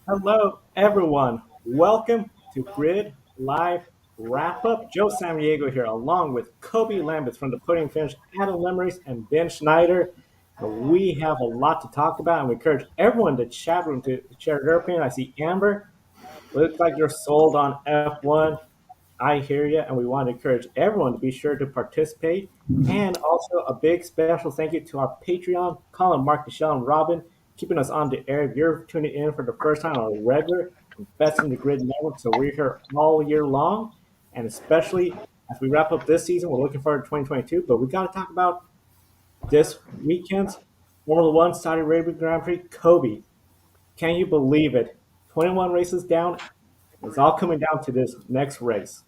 Hello, everyone. Welcome to Grid Live Wrap Up. Joe Samaniego here, along with Kobe Lambeth from the Podium Finish, Adam Lemmeries, and Ben Schneider. We have a lot to talk about, and we encourage everyone to chat room to share their opinion. I see Amber. Looks like you're sold on F1. I hear you, and we want to encourage everyone to be sure to participate. And also a big special thank you to our Patreon, Colin, Mark, Michelle, and Robin, keeping us on the air. If you're tuning in for the first time on a regular, invest in the Grid Network. So we're here all year long, and especially as we wrap up this season, we're looking forward to 2022. But we got to talk about this weekend's Formula One Saudi Arabia Grand Prix. Kobe, can you believe it? 21 races down. It's all coming down to this next race.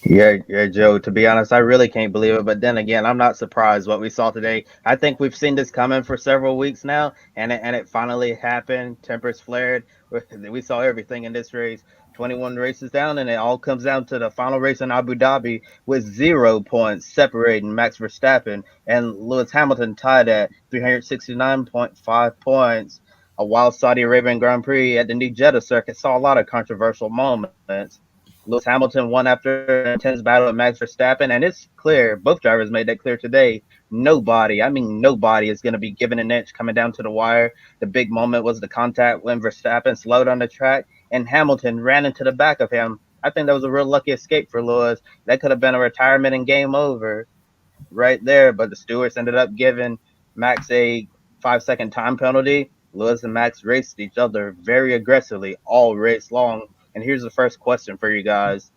Yeah, Joe. To be honest, I really can't believe it. But then again, I'm not surprised what we saw today. I think we've seen this coming for several weeks now, and it finally happened. Tempers flared. We saw everything in this race. 21 races down, and it all comes down to the final race in Abu Dhabi with 0 points separating Max Verstappen and Lewis Hamilton tied at 369.5 points. A wild Saudi Arabian Grand Prix at the New Jeddah circuit saw a lot of controversial moments. Lewis Hamilton won after an intense battle with Max Verstappen, and it's clear, both drivers made that clear today. Nobody is going to be given an inch coming down to the wire. The big moment was the contact when Verstappen slowed on the track and Hamilton ran into the back of him. I think that was a real lucky escape for Lewis. That could have been a retirement and game over right there, but the stewards ended up giving Max a 5 second time penalty. Lewis and Max raced each other very aggressively all race long. And here's the first question for you guys.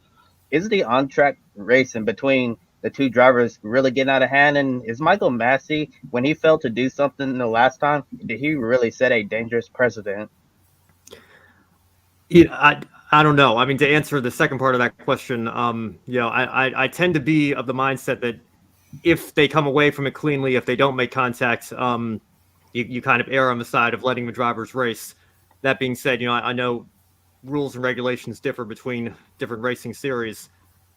Is the on track racing between the two drivers really getting out of hand? And is Michael Massey, when he failed to do something the last time, did he really set a dangerous precedent? I don't know. I mean, to answer the second part of that question, I tend to be of the mindset that if they come away from it cleanly, if they don't make contact, you kind of err on the side of letting the drivers race. That being said, I know rules and regulations differ between different racing series,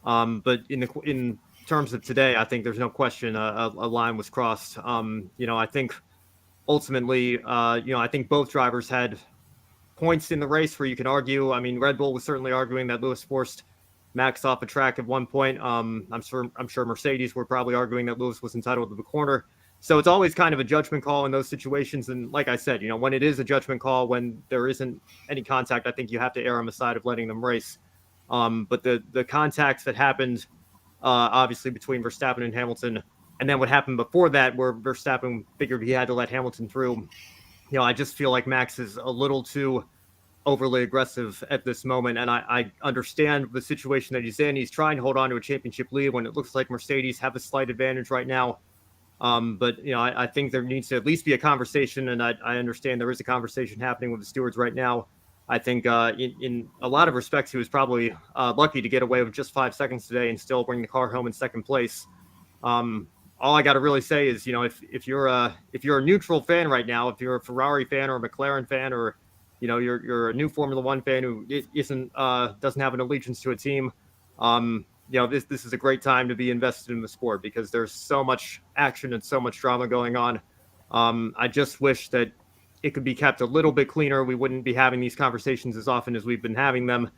but in terms of today, I think there's no question a line was crossed. I think ultimately, I think both drivers had points in the race where you can argue. I mean, Red Bull was certainly arguing that Lewis forced Max off a track at one point. I'm sure Mercedes were probably arguing that Lewis was entitled to the corner. So it's always kind of a judgment call in those situations. And like I said, when it is a judgment call, when there isn't any contact, I think you have to err on the side of letting them race. But the contacts that happened, obviously between Verstappen and Hamilton, and then what happened before that, where Verstappen figured he had to let Hamilton through. I just feel like Max is a little too overly aggressive at this moment. And I understand the situation that he's in. He's trying to hold on to a championship lead when it looks like Mercedes have a slight advantage right now. But I think there needs to at least be a conversation, and I understand there is a conversation happening with the stewards right now. I think in a lot of respects, he was probably lucky to get away with just 5 seconds today and still bring the car home in second place. All I got to really say is, if you're a neutral fan right now, if you're a Ferrari fan or a McLaren fan, or you're a new Formula One fan who doesn't have an allegiance to a team, this is a great time to be invested in the sport because there's so much action and so much drama going on. I just wish that it could be kept a little bit cleaner. We wouldn't be having these conversations as often as we've been having them,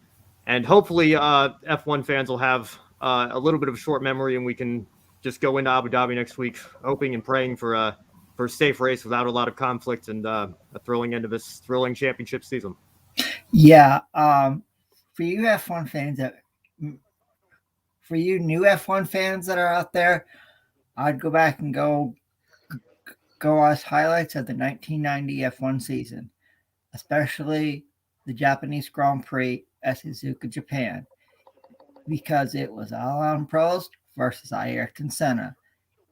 and hopefully, F1 fans will have a little bit of a short memory, and we can just go into Abu Dhabi next week, hoping and praying for a safe race without a lot of conflict and a thrilling end of this thrilling championship season. Yeah, for you F1 fans for you new F1 fans that are out there, I'd go back and go watch highlights of the 1990 F1 season, especially the Japanese Grand Prix at Suzuka, Japan, because it was Alain Prost versus Ayrton Senna,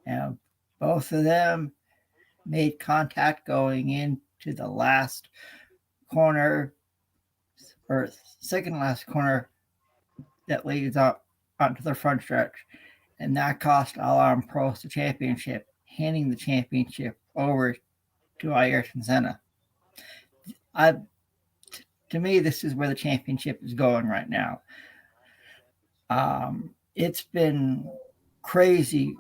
and both of them made contact going into the last corner or second last corner that leads up onto the front stretch, and that cost Alain Prost the championship, handing the championship over to Ayrton Senna. To me, this is where the championship is going right now. It's been crazy,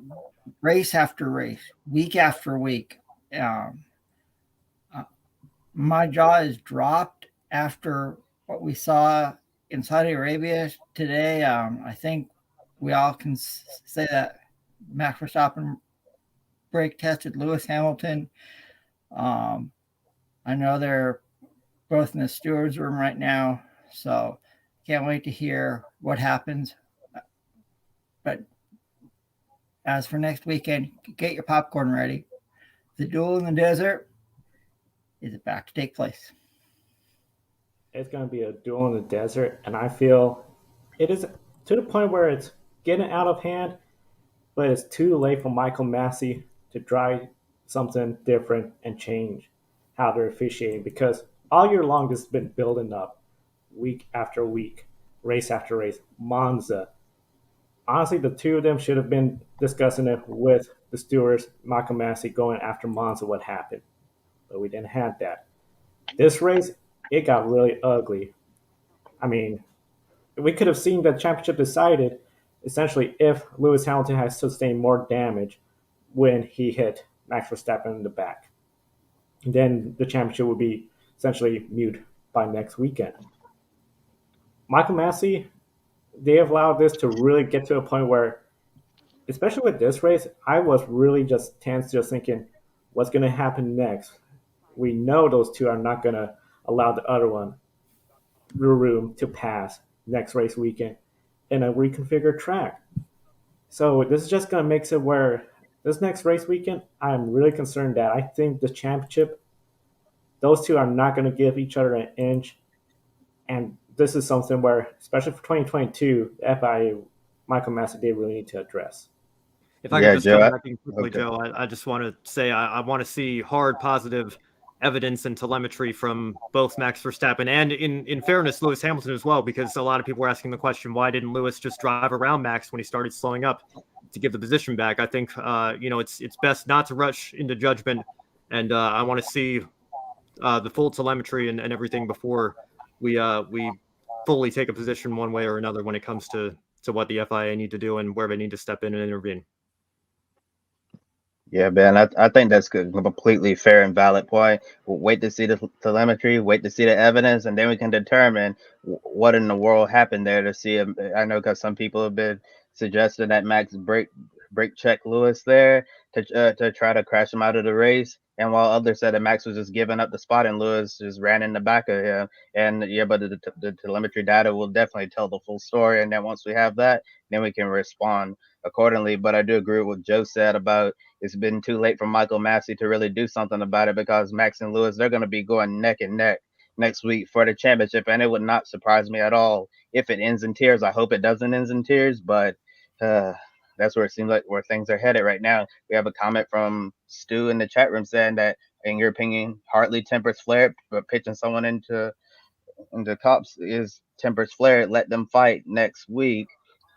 race after race, week after week. My jaw is dropped after what we saw in Saudi Arabia today, I think we all can say that Max Verstappen brake tested Lewis Hamilton. I know they're both in the stewards room right now, so can't wait to hear what happens. But as for next weekend, get your popcorn ready. The duel in the desert is about to take place. It's going to be a duel in the desert, and I feel it is to the point where it's getting out of hand, but it's too late for Michael Massey to try something different and change how they're officiating because all year long this has been building up week after week, race after race. Monza. Honestly, the two of them should have been discussing it with the stewards, Michael Massey going after Monza what happened, but we didn't have that. This race, it got really ugly. I mean, we could have seen the championship decided essentially if Lewis Hamilton had sustained more damage when he hit Max Verstappen in the back. Then the championship would be essentially mute by next weekend. Michael Massey, they have allowed this to really get to a point where, especially with this race, I was really just tense, just thinking, what's going to happen next? We know those two are not going to allow the other one room to pass next race weekend in a reconfigured track. So this is just going to make it where this next race weekend, I'm really concerned that I think the championship, those two are not going to give each other an inch. And this is something where, especially for 2022, the FIA, Michael Massey, they really need to address. If I could just jump back in quickly, okay. Joe, I just want to say I want to see hard, positive evidence and telemetry from both Max Verstappen and, in fairness, Lewis Hamilton as well, because a lot of people were asking the question, why didn't Lewis just drive around Max when he started slowing up to give the position back? I think, it's best not to rush into judgment, and I want to see the full telemetry and everything before we fully take a position one way or another when it comes to what the FIA need to do and where they need to step in and intervene. Yeah, Ben, I think that's a completely fair and valid point. We'll wait to see the telemetry, wait to see the evidence, and then we can determine what in the world happened there to see. I know because some people have been suggesting that Max brake check Lewis there to try to crash him out of the race, and while others said that Max was just giving up the spot and Lewis just ran in the back of him. And yeah, but the telemetry data will definitely tell the full story, and then once we have that, then we can respond accordingly. But I do agree with what Joe said about it's been too late for Michael Massey to really do something about it because Max and Lewis, they're going to be going neck and neck next week for the championship. And it would not surprise me at all if it ends in tears. I hope it doesn't end in tears, but that's where it seems like where things are headed right now. We have a comment from Stu in the chat room saying that, in your opinion, Hartley tempers flared, but pitching someone into cops is tempers flared. Let them fight next week.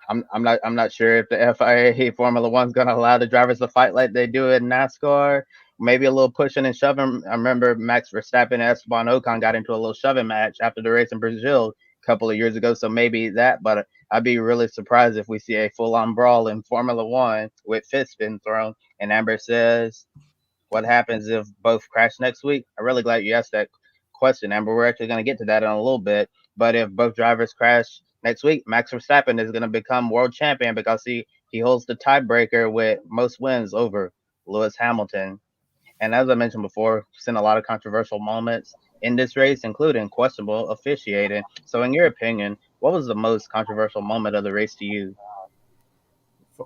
I'm not sure if the FIA Formula One's gonna allow the drivers to fight like they do in NASCAR. Maybe a little pushing and shoving. I remember Max Verstappen and Esteban Ocon got into a little shoving match after the race in Brazil a couple of years ago. So maybe that, but I'd be really surprised if we see a full-on brawl in Formula One with fists being thrown. And Amber says, what happens if both crash next week? I'm really glad you asked that question, Amber. We're actually going to get to that in a little bit. But if both drivers crash next week, Max Verstappen is going to become world champion because he holds the tiebreaker with most wins over Lewis Hamilton. And as I mentioned before, we've seen a lot of controversial moments in this race, including questionable officiating. So in your opinion, what was the most controversial moment of the race to you?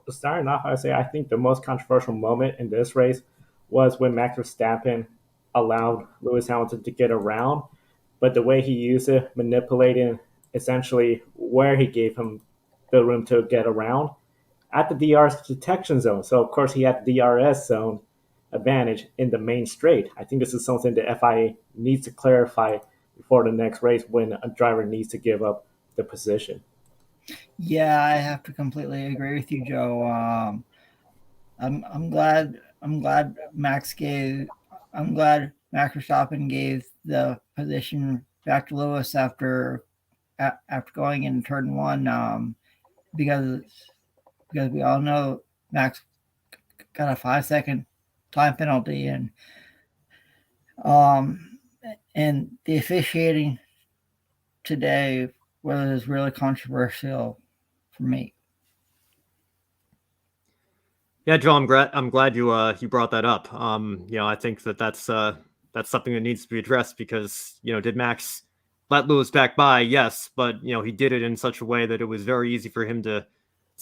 Starting off, I say I think the most controversial moment in this race was when Max Verstappen allowed Lewis Hamilton to get around, but the way he used it, manipulating essentially where he gave him the room to get around at the DRS detection zone. So, of course, he had the DRS zone advantage in the main straight. I think this is something the FIA needs to clarify before the next race when a driver needs to give up the position. Yeah, I have to completely agree with you, Joe. I'm glad Max Verstappen gave the position back to Lewis after going in turn one, because we all know Max got a 5-second time penalty, and the officiating today was really controversial for me. Yeah, Joe, I'm glad you brought that up. I think that's something that needs to be addressed because did Max let Lewis back by? Yes, but he did it in such a way that it was very easy for him to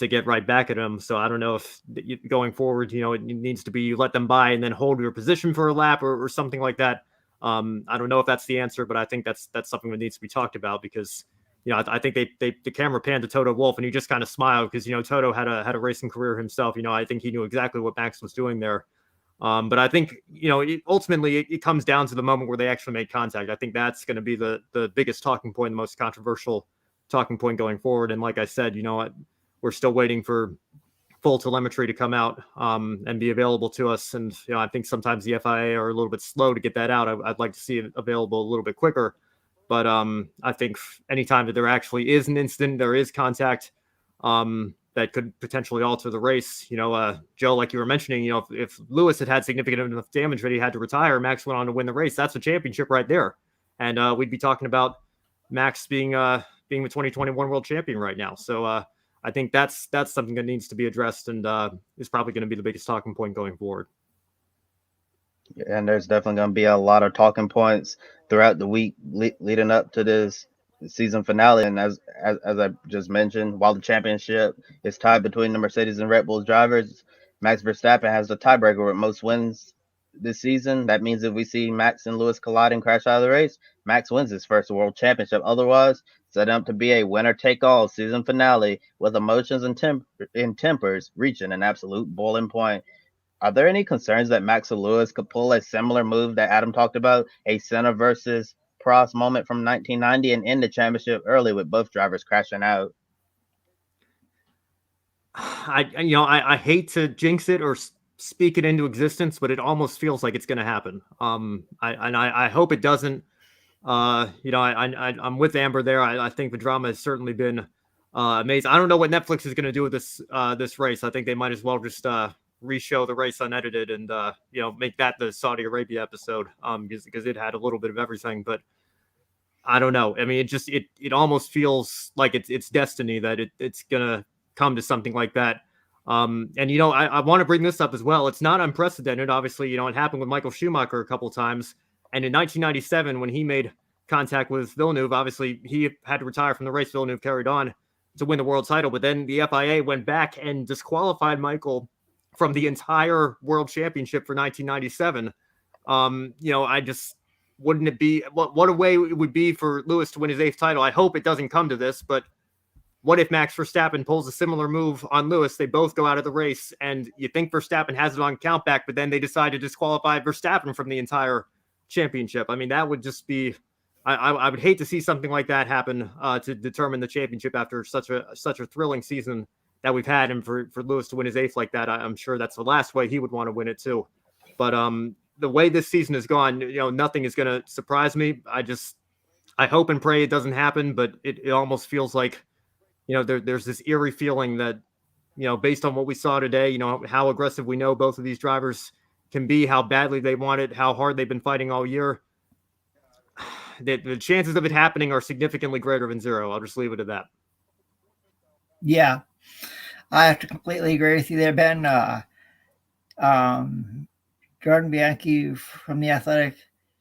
get right back at him. So I don't know if going forward, it needs to be you let them by and then hold your position for a lap or something like that. I don't know if that's the answer, but I think that's something that needs to be talked about because I think the camera panned to Toto Wolff and he just kind of smiled because Toto had a racing career himself. I think he knew exactly what Max was doing there. But I think ultimately it comes down to the moment where they actually made contact. I think that's going to be the biggest talking point, the most controversial talking point going forward. And like I said, we're still waiting for full telemetry to come out and be available to us. And I think sometimes the FIA are a little bit slow to get that out. I'd like to see it available a little bit quicker. But I think anytime that there actually is an incident, there is contact that could potentially alter the race. Joe, like you were mentioning, if Lewis had significant enough damage that he had to retire, Max went on to win the race. That's a championship right there, and we'd be talking about Max being the 2021 world champion right now. So I think that's something that needs to be addressed and is probably going to be the biggest talking point going forward. And there's definitely going to be a lot of talking points throughout the week leading up to this season finale. And as I just mentioned, while the championship is tied between the Mercedes and Red Bull drivers, Max Verstappen has the tiebreaker with most wins this season. That means if we see Max and Lewis collide and crash out of the race, Max wins his first world championship. Otherwise, set up to be a winner-take-all season finale with emotions and tempers reaching an absolute boiling point. Are there any concerns that Max or Lewis could pull a similar move that Adam talked about, a Senna versus Prost moment from 1990 and end the championship early with both drivers crashing out? I hate to jinx it or speak it into existence, but it almost feels like it's going to happen. I hope it doesn't. I'm with Amber there. I think the drama has certainly been amazing. I don't know what Netflix is going to do with this race. I think they might as well just re-show the race unedited and make that the Saudi Arabia episode because it had a little bit of everything. But I don't know. I mean, it almost feels like it's destiny that it's gonna come to something like that. And I want to bring this up as well. It's not unprecedented. Obviously, it happened with Michael Schumacher a couple of times. And in 1997, when he made contact with Villeneuve, obviously he had to retire from the race. Villeneuve carried on to win the world title, but then the FIA went back and disqualified Michael from the entire world championship for 1997. I just wouldn't it be what a way it would be for Lewis to win his 8th title. I hope it doesn't come to this, but what if Max Verstappen pulls a similar move on Lewis? They both go out of the race, and you think Verstappen has it on countback, but then they decide to disqualify Verstappen from the entire championship. I mean, that would just be. I would hate to see something like that happen to determine the championship after such a thrilling season that we've had, and for Lewis to win his 8th like that, I'm sure that's the last way he would want to win it too. But the way this season has gone, nothing is going to surprise me. I hope and pray it doesn't happen, but it almost feels like, there's this eerie feeling that, based on what we saw today, how aggressive we know both of these drivers can be, how badly they want it, how hard they've been fighting all year. The chances of it happening are significantly greater than 0. I'll just leave it at that. Yeah, I have to completely agree with you there, Ben. Jordan Bianchi from The Athletic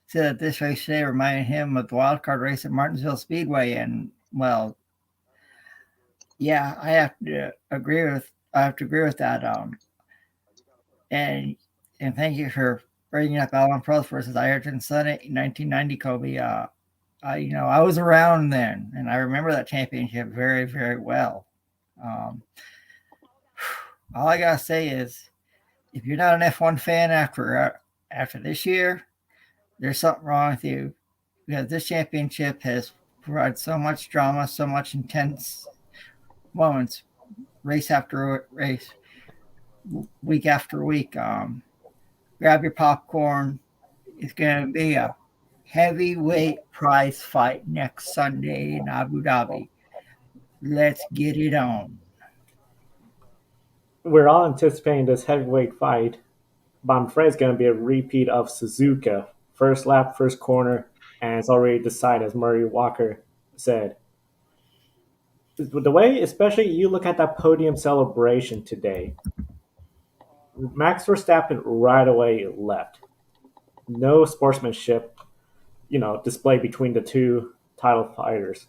said that this race today reminded him of the wildcard race at Martinsville Speedway. And, well, yeah, I have to agree with that. And thank you for bringing up Alan Prost versus Ayrton Senna in 1990, Kobe. I was around then, and I remember that championship very, very well. All I gotta say is, if you're not an F1 fan after this year, there's something wrong with you, because this championship has provided so much drama, so much intense moments, race after race, week after week. Grab your popcorn. It's going to be a heavyweight prize fight next Sunday in Abu Dhabi. Let's get it on. We're all anticipating this heavyweight fight, but I'm afraid it's going to be a repeat of Suzuka. First lap, first corner, and it's already decided, as Murray Walker said, the way, especially you look at that podium celebration today, Max Verstappen right away left. No sportsmanship, display between the two title fighters.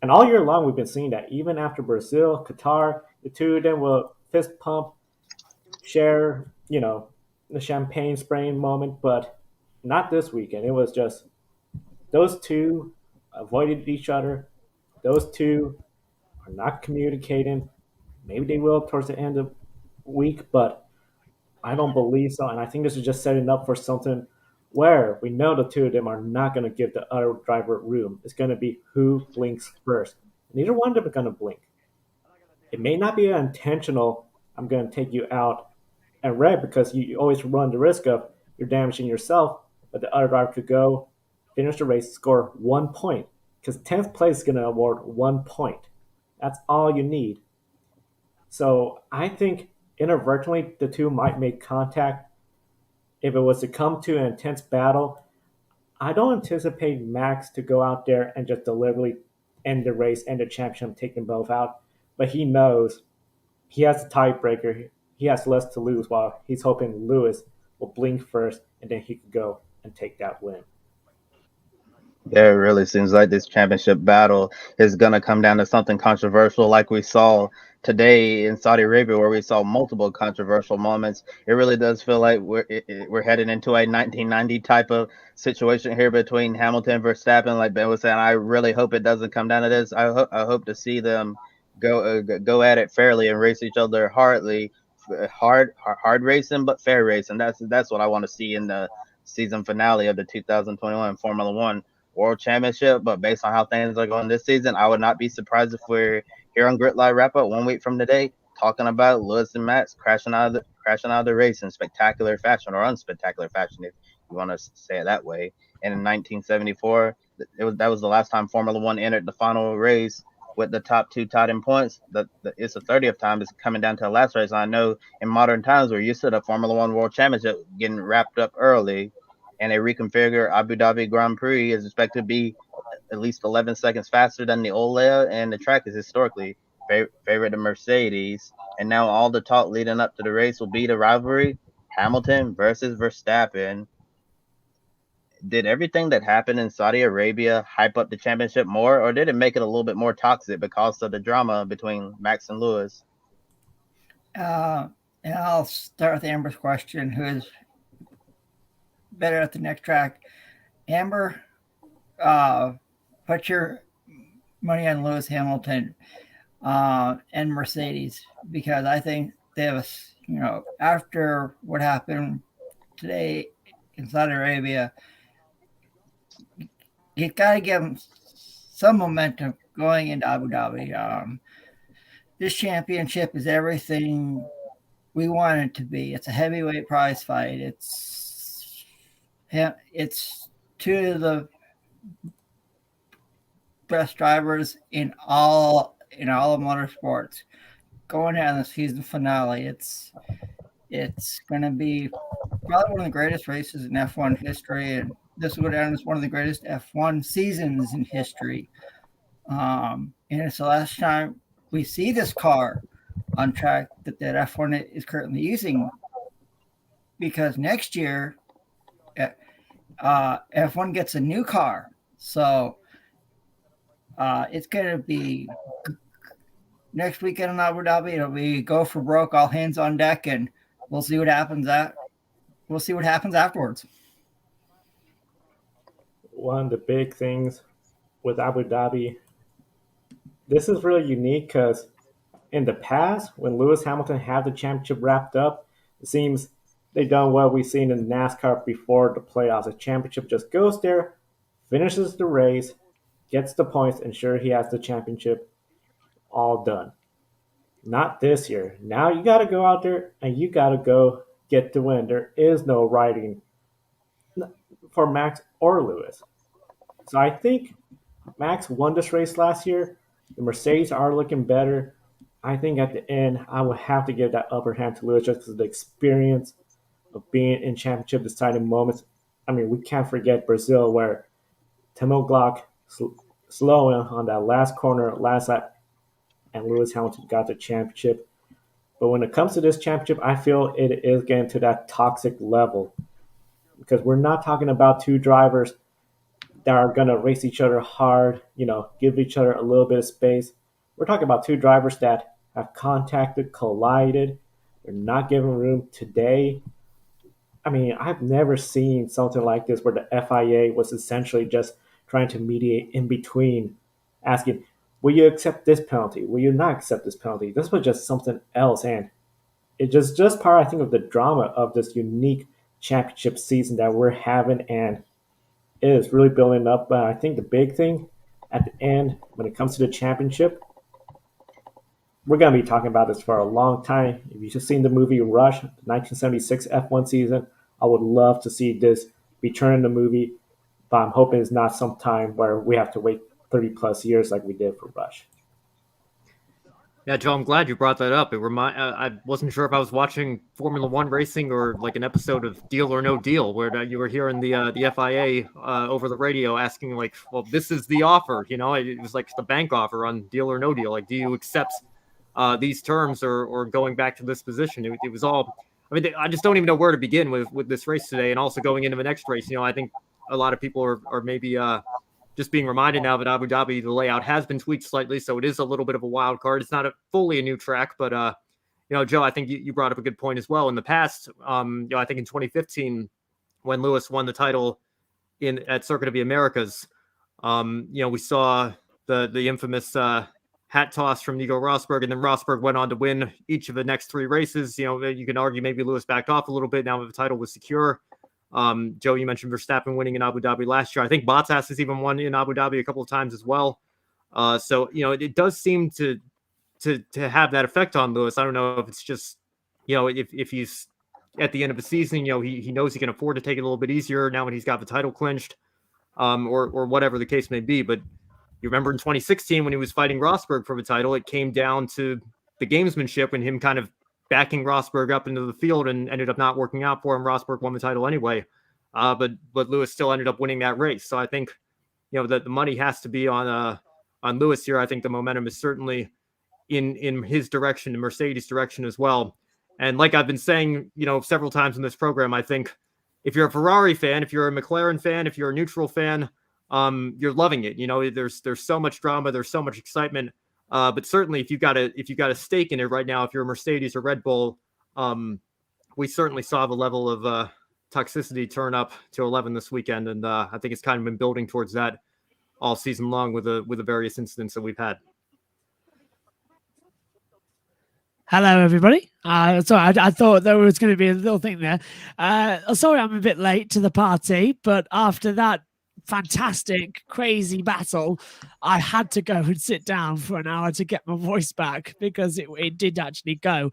And all year long, we've been seeing that. Even after Brazil, Qatar, the two of them will fist pump, share, the champagne spraying moment, but not this weekend. It was just those two avoided each other. Those two are not communicating. Maybe they will towards the end of the week, but I don't believe so. And I think this is just setting up for something where we know the two of them are not going to give the other driver room. It's going to be who blinks first. Neither one of them are going to blink. It may not be intentional, I'm going to take you out and red, because you always run the risk of you're damaging yourself, but the other driver could go, finish the race, score 1 point, because 10th place is going to award 1 point. That's all you need. So I think inadvertently the two might make contact. If it was to come to an intense battle, I don't anticipate Max to go out there and just deliberately end the race, end the championship, take them both out. But he knows he has the tiebreaker. He has less to lose, while he's hoping Lewis will blink first and then he could go and take that win. Yeah, it really seems like this championship battle is going to come down to something controversial, like we saw today in Saudi Arabia, where we saw multiple controversial moments. It really does feel like we're headed into a 1990 type of situation here between Hamilton and Verstappen. Like Ben was saying, I really hope it doesn't come down to this. I hope to see them go at it fairly and race each other hard racing, but fair racing. That's what I want to see in the season finale of the 2021 Formula One World Championship. But based on how things are going this season, I would not be surprised if we're here on Grit Live Wrap Up 1 week from today talking about Lewis and Max crashing out of the race in spectacular fashion, or unspectacular fashion, if you want to say it that way. And in 1974, that was the last time Formula One entered the final race with the top two tied in points. It's the 30th time it's coming down to the last race. I know in modern times we're used to the Formula One World Championship getting wrapped up early, and a reconfigured Abu Dhabi Grand Prix is expected to be at least 11 seconds faster than the old layout, and the track is historically favored to Mercedes. And now all the talk leading up to the race will be the rivalry, Hamilton versus Verstappen. Did everything that happened in Saudi Arabia hype up the championship more, or did it make it a little bit more toxic because of the drama between Max and Lewis? And I'll start with Amber's question: who is better at the next track? Amber, put your money on Lewis Hamilton and Mercedes, because I think they have after what happened today in Saudi Arabia, you got to give them some momentum going into Abu Dhabi. This championship is everything we want it to be. It's a heavyweight prize fight. It's two of the best drivers in all of motorsports going down the season finale. It's going to be probably one of the greatest races in F1 history, and this will go down as one of the greatest F1 seasons in history. And it's the last time we see this car on track that F1 is currently using, because next year F1 gets a new car. So it's going to be next weekend in Abu Dhabi. It'll be go for broke, all hands on deck, and we'll see what happens. We'll see what happens afterwards. One of the big things with Abu Dhabi, this is really unique because in the past, when Lewis Hamilton had the championship wrapped up, it seems they've done what we've seen in NASCAR before the playoffs. The championship just goes there, finishes the race, gets the points, ensure he has the championship, all done. Not this year. Now you got to go out there and you got to go get the win. There is no riding for Max or Lewis. So I think Max won this race last year. The Mercedes are looking better. I think at the end, I would have to give that upper hand to Lewis just because of the experience of being in championship deciding moments. I mean, we can't forget Brazil, where Timo Glock slow on that last corner, last lap, and Lewis Hamilton got the championship. But when it comes to this championship, I feel it is getting to that toxic level because we're not talking about two drivers that are going to race each other hard, give each other a little bit of space. We're talking about two drivers that have contacted, collided. They're not giving room today. I mean, I've never seen something like this where the FIA was essentially just trying to mediate in between, asking, will you accept this penalty? Will you not accept this penalty? This was just something else. And it just part, I think, of the drama of this unique championship season that we're having. And it is really building up. But I think the big thing at the end, when it comes to the championship, we're going to be talking about this for a long time. If you've just seen the movie Rush, the 1976 F1 season, I would love to see this be turned into a movie, but I'm hoping it's not some time where we have to wait 30 plus years like we did for Rush. Yeah, Joe, I'm glad you brought that up. I wasn't sure if I was watching Formula One racing or like an episode of Deal or No Deal, where you were hearing the FIA over the radio asking, like, well, this is the offer. It was like the bank offer on Deal or No Deal. Like, do you accept these terms or going back to this position? It was all. I mean, I just don't even know where to begin with this race today, and also going into the next race. I think a lot of people are maybe just being reminded now that Abu Dhabi, the layout has been tweaked slightly, so it is a little bit of a wild card. It's not fully a new track, but Joe, I think you brought up a good point as well. In the past, I think in 2015, when Lewis won the title at Circuit of the Americas, we saw the infamous hat toss from Nico Rosberg, and then Rosberg went on to win each of the next three races. You can argue maybe Lewis backed off a little bit now that the title was secure. Joe, you mentioned Verstappen winning in Abu Dhabi last year. I think Bottas has even won in Abu Dhabi a couple of times as well. So it does seem to have that effect on Lewis. I don't know if it's just if he's at the end of the season, he knows he can afford to take it a little bit easier now when he's got the title clinched, or whatever the case may be. But you remember in 2016 when he was fighting Rosberg for the title, it came down to the gamesmanship and him kind of backing Rosberg up into the field, and ended up not working out for him. Rosberg won the title anyway, but Lewis still ended up winning that race. So I think that the money has to be on Lewis here. I think the momentum is certainly in his direction, the Mercedes direction as well. And like I've been saying, several times in this program, I think if you're a Ferrari fan, if you're a McLaren fan, if you're a neutral fan, you're loving it. There's so much drama, there's so much excitement. But certainly, if you got a stake in it right now, if you're a Mercedes or Red Bull, we certainly saw the level of toxicity turn up to 11 this weekend, and I think it's kind of been building towards that all season long with the various incidents that we've had. Hello, everybody. Sorry, I thought there was going to be a little thing there. Sorry, I'm a bit late to the party, but after that fantastic, crazy battle, I had to go and sit down for an hour to get my voice back because it did actually go.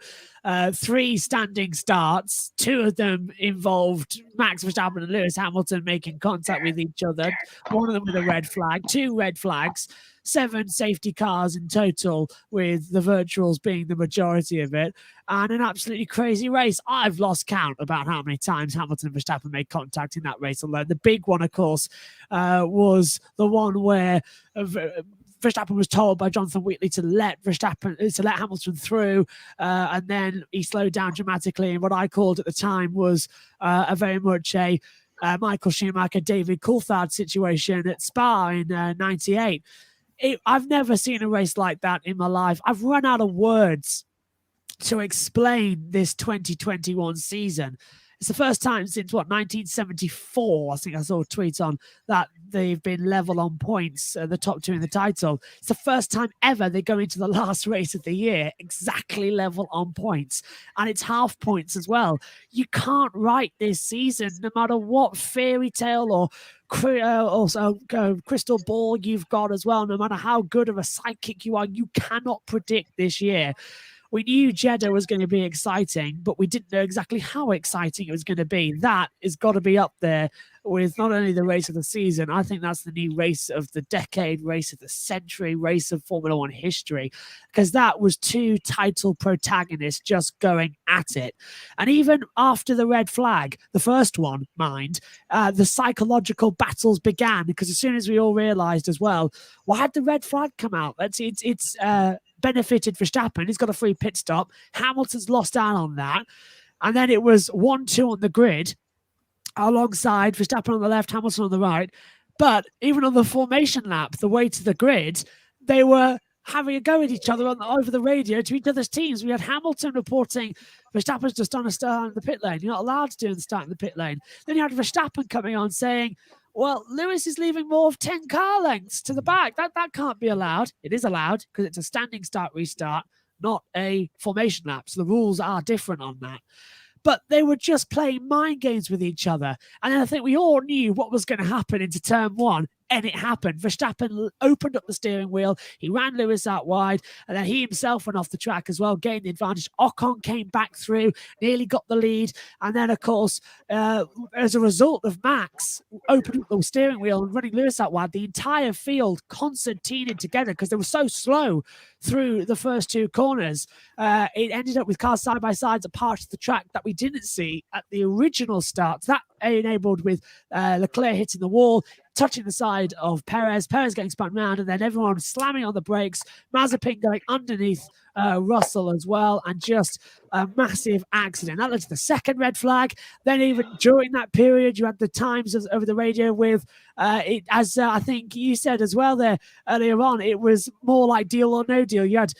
3 standing starts, 2 of them involved Max Verstappen and Lewis Hamilton making contact with each other, one of them with a red flag, 2 red flags, 7 safety cars in total, with the virtuals being the majority of it, and an absolutely crazy race. I've lost count about how many times Hamilton and Verstappen made contact in that race alone. The big one, of course, was the one where Verstappen was told by Jonathan Wheatley to let Hamilton through, and then he slowed down dramatically. And what I called at the time was a very much a Michael Schumacher, David Coulthard situation at Spa in '98. I've never seen a race like that in my life. I've run out of words to explain this 2021 season. It's the first time since 1974, I think I saw a tweet on that, they've been level on points, the top 2 in the title. It's the first time ever they go into the last race of the year exactly level on points, and it's half points as well. You can't write this season, no matter what fairy tale or crystal ball you've got as well. No matter how good of a sidekick you are, you cannot predict this year. We knew Jeddah was going to be exciting, but we didn't know exactly how exciting it was going to be. That has got to be up there with not only the race of the season, I think that's the new race of the decade, race of the century, race of Formula One history, because that was two title protagonists just going at it. And even after the red flag, the first one, mind, the psychological battles began, because as soon as we all realized as well, why had the red flag come out? It's benefited Verstappen. He's got a free pit stop. Hamilton's lost out on that. And then it was 1-2 on the grid alongside Verstappen on the left, Hamilton on the right. But even on the formation lap, the way to the grid, they were having a go at each other over the radio to each other's teams. We had Hamilton reporting Verstappen's just done a start in the pit lane. You're not allowed to do the start in the pit lane. Then you had Verstappen coming on saying, well, Lewis is leaving more of 10 car lengths to the back. That can't be allowed. It is allowed because it's a standing start restart, not a formation lap. So the rules are different on that. But they were just playing mind games with each other. And then I think we all knew what was going to happen into turn one. And it happened. Verstappen opened up the steering wheel. He ran Lewis out wide. And then he himself went off the track as well, gained the advantage. Ocon came back through, nearly got the lead. And then, of course, as a result of Max opening up the steering wheel and running Lewis out wide, the entire field concertinaed together because they were so slow through the first two corners. It ended up with cars side by sides at parts of the track that we didn't see at the original start. That enabled with Leclerc hitting the wall, touching the side of Perez getting spun round, and then everyone slamming on the brakes, Mazepin going underneath Russell as well, and just a massive accident. That led to the second red flag. Then even during that period, you had the times over the radio with it, as I think you said as well there earlier on, it was more like deal or no deal. You had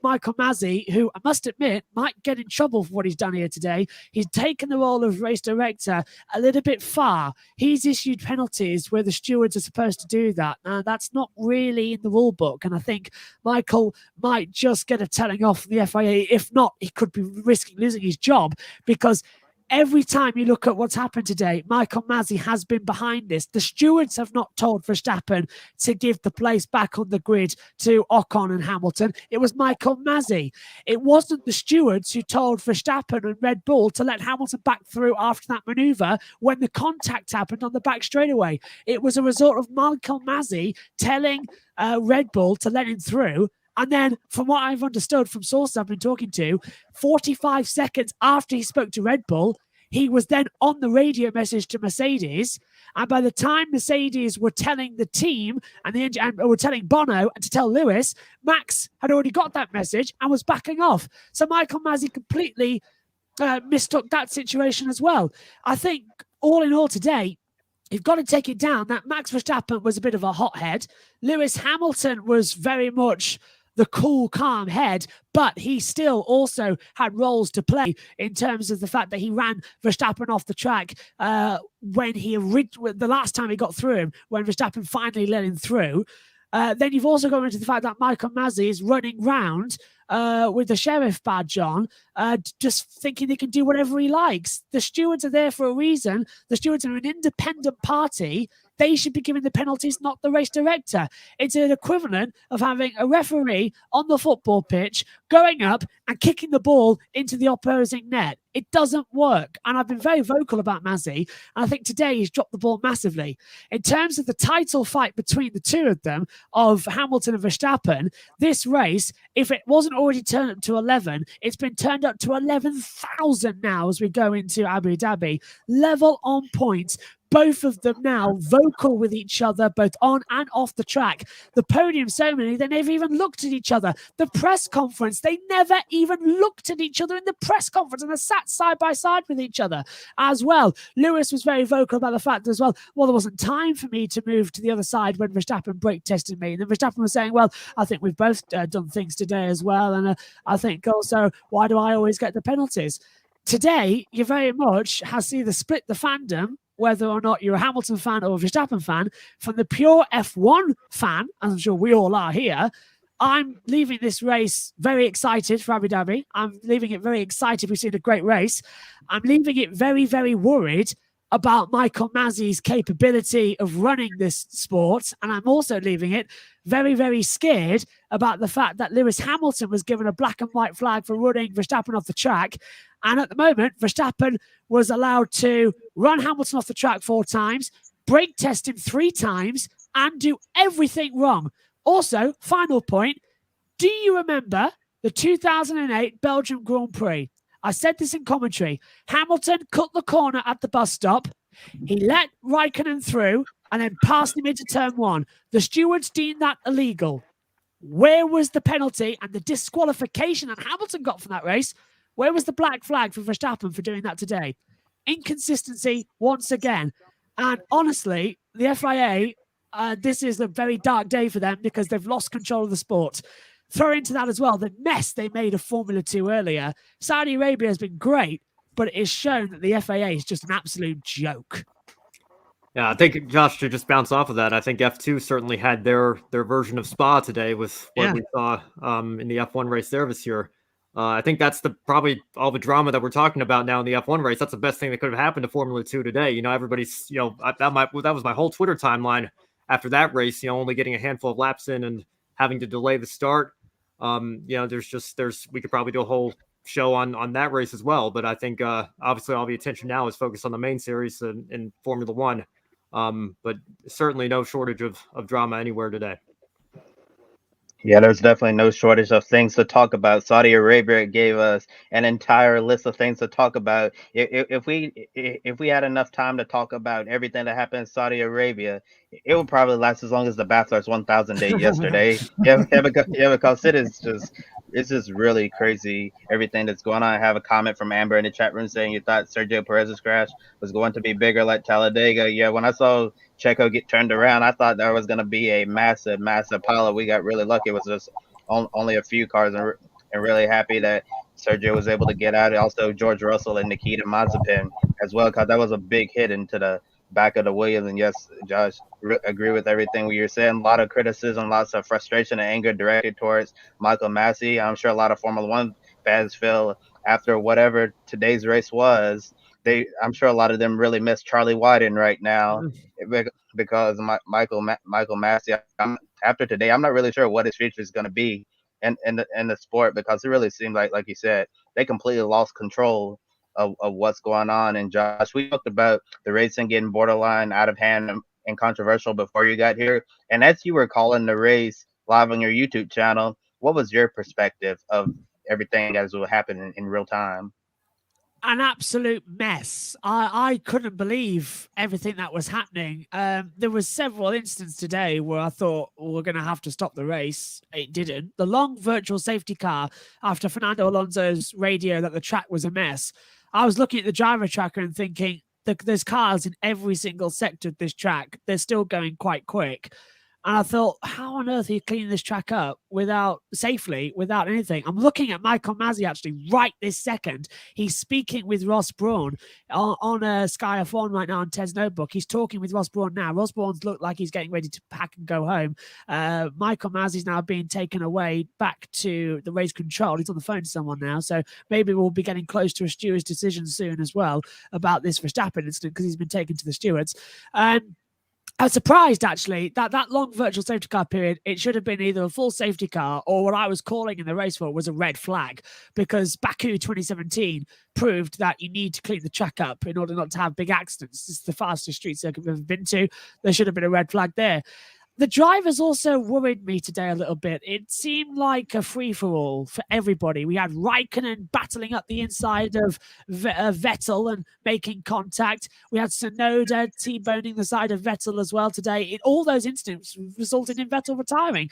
Michael Masi, who I must admit might get in trouble for what he's done here today. He's taken the role of race director a little bit far. He's issued penalties where the stewards are supposed to do that. That's not really in the rule book. And I think Michael might just get a telling off from the FIA. If not, he could be risking losing his job, because every time you look at what's happened today, Michael Masi has been behind this. The stewards have not told Verstappen to give the place back on the grid to Ocon and Hamilton. It was Michael Masi. It wasn't the stewards who told Verstappen and Red Bull to let Hamilton back through after that maneuver when the contact happened on the back straightaway. It was a result of Michael Masi telling Red Bull to let him through. And then, from what I've understood from sources I've been talking to, 45 seconds after he spoke to Red Bull, he was then on the radio message to Mercedes. And by the time Mercedes were telling the team and were telling Bono to tell Lewis, Max had already got that message and was backing off. So Michael Masi completely mistook that situation as well. I think, all in all today, you've got to take it down that Max Verstappen was a bit of a hothead. Lewis Hamilton was very much the cool, calm head, but he still also had roles to play in terms of the fact that he ran Verstappen off the track when the last time he got through him, when Verstappen finally let him through. Then you've also gone into the fact that Michael Masi is running round with the sheriff badge on, just thinking they can do whatever he likes. The stewards are there for a reason. The stewards are an independent party. They should be giving the penalties, not the race director. It's an equivalent of having a referee on the football pitch going up and kicking the ball into the opposing net. It doesn't work. And I've been very vocal about Masi. And I think today he's dropped the ball massively. In terms of the title fight between the two of them, of Hamilton and Verstappen, this race, if it wasn't already turned up to 11, it's been turned up to 11,000 now as we go into Abu Dhabi. Level on points. Both of them now vocal with each other, both on and off the track. The podium ceremony, they never even looked at each other. The press conference, they never even looked at each other in the press conference, and they sat side by side with each other as well. Lewis was very vocal about the fact as well, there wasn't time for me to move to the other side when Verstappen brake tested me. And then Verstappen was saying, I think we've both done things today as well. And I think also, why do I always get the penalties? Today, you very much has either split the fandom, whether or not you're a Hamilton fan or a Verstappen fan, from the pure F1 fan, as I'm sure we all are here. I'm leaving this race very excited for Abu Dhabi. I'm leaving it very excited. We've seen a great race. I'm leaving it very, very worried about Michael Massey's capability of running this sport. And I'm also leaving it very, very scared about the fact that Lewis Hamilton was given a black and white flag for running Verstappen off the track. And at the moment, Verstappen was allowed to run Hamilton off the track 4 times, brake test him 3 times, and do everything wrong. Also, final point, do you remember the 2008 Belgium Grand Prix? I said this in commentary. Hamilton cut the corner at the bus stop. He let Raikkonen through and then passed him into turn 1. The stewards deemed that illegal. Where was the penalty and the disqualification that Hamilton got from that race? Where was the black flag for Verstappen for doing that today? Inconsistency once again. And honestly, the FIA, this is a very dark day for them because they've lost control of the sport. Throw into that as well the mess they made of Formula 2 earlier. Saudi Arabia has been great, but it is shown that the FIA is just an absolute joke. Yeah, I think, Josh, to just bounce off of that, I think F2 certainly had their version of Spa today with what we saw in the F1 race there this year. I think that's probably all the drama that we're talking about now in the F1 race. That's the best thing that could have happened to Formula 2 today. You know, everybody's, that was my whole Twitter timeline after that race, only getting a handful of laps in and having to delay the start. We could probably do a whole show on that race as well. But I think obviously all the attention now is focused on the main series in Formula 1. But certainly no shortage of drama anywhere today. Yeah, there's definitely no shortage of things to talk about. Saudi Arabia gave us an entire list of things to talk about. If we had enough time to talk about everything that happened in Saudi Arabia, it would probably last as long as the Bachelor's 1000 day yesterday. Because it's just really crazy everything that's going on. I have a comment from Amber in the chat room saying you thought Sergio Perez's crash was going to be bigger like Talladega. Yeah, when I saw Checo get turned around, I thought there was going to be a massive pile. We got really lucky. It was just only a few cars, and really happy that Sergio was able to get out. Also, George Russell and Nikita Mazepin as well, because that was a big hit into the back of the Williams. And yes, Josh, agree with everything you're saying. A lot of criticism, lots of frustration and anger directed towards Michael Massey. I'm sure a lot of Formula One fans feel after whatever today's race was, I'm sure a lot of them really miss Charlie Whiting right now because Michael Massey. After today, I'm not really sure what his future is going to be in the sport, because it really seemed like you said, they completely lost control of what's going on. And Josh, we talked about the racing getting borderline out of hand and controversial before you got here. And as you were calling the race live on your YouTube channel, what was your perspective of everything as will happen in real time? An absolute mess. I couldn't believe everything that was happening. There was several instances today where I thought we're going to have to stop the race. It didn't. The long virtual safety car after Fernando Alonso's radio that the track was a mess. I was looking at the driver tracker and thinking, there's cars in every single sector of this track. They're still going quite quick. And I thought, how on earth are you cleaning this track up safely, without anything? I'm looking at Michael Massey actually right this second. He's speaking with Ross Brawn on Sky F1 right now on Ted's Notebook. He's talking with Ross Brawn now. Ross Brawn's looked like he's getting ready to pack and go home. Michael Massey's now being taken away back to the race control. He's on the phone to someone now. So maybe we'll be getting close to a steward's decision soon as well about this Verstappen incident, because he's been taken to the stewards. I was surprised, actually, that long virtual safety car period, it should have been either a full safety car or what I was calling in the race for was a red flag, because Baku 2017 proved that you need to clean the track up in order not to have big accidents. This is the fastest street circuit we've ever been to. There should have been a red flag there. The drivers also worried me today a little bit. It seemed like a free-for-all for everybody. We had Raikkonen battling up the inside of Vettel and making contact. We had Tsunoda T-boning the side of Vettel as well today. All those incidents resulted in Vettel retiring.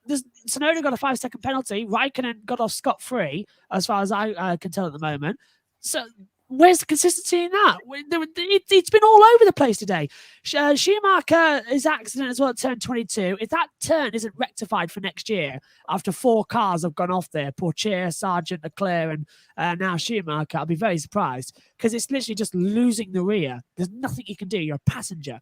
Tsunoda got a 5-second penalty. Raikkonen got off scot-free, as far as I can tell at the moment. So where's the consistency in that? It's been all over the place today. Schumacher's accident as well at turn 22. If that turn isn't rectified for next year, after 4 cars have gone off there, Pourchaire, Sargent, Leclerc, and now Schumacher, I'll be very surprised, because it's literally just losing the rear. There's nothing you can do. You're a passenger.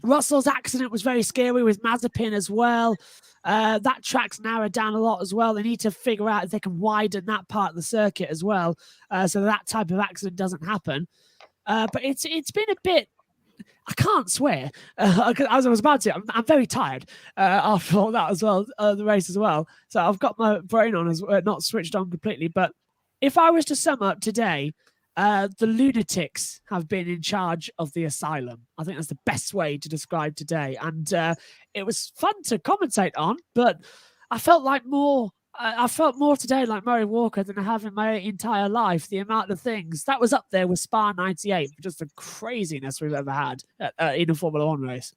Russell's accident was very scary with Mazepin as well. That track's narrowed down a lot as well. They need to figure out if they can widen that part of the circuit as well, so that type of accident doesn't happen. But it's been a bit. I can't swear. As I was about to, I'm very tired after all that as well, the race as well. So I've got my brain on as not switched on completely. But if I was to sum up today, the lunatics have been in charge of the asylum. I think that's the best way to describe today. And it was fun to commentate on, but I felt like more. I felt more today like Murray Walker than I have in my entire life. The amount of things that was up there with Spa 98, just the craziness we've ever had in a Formula One race.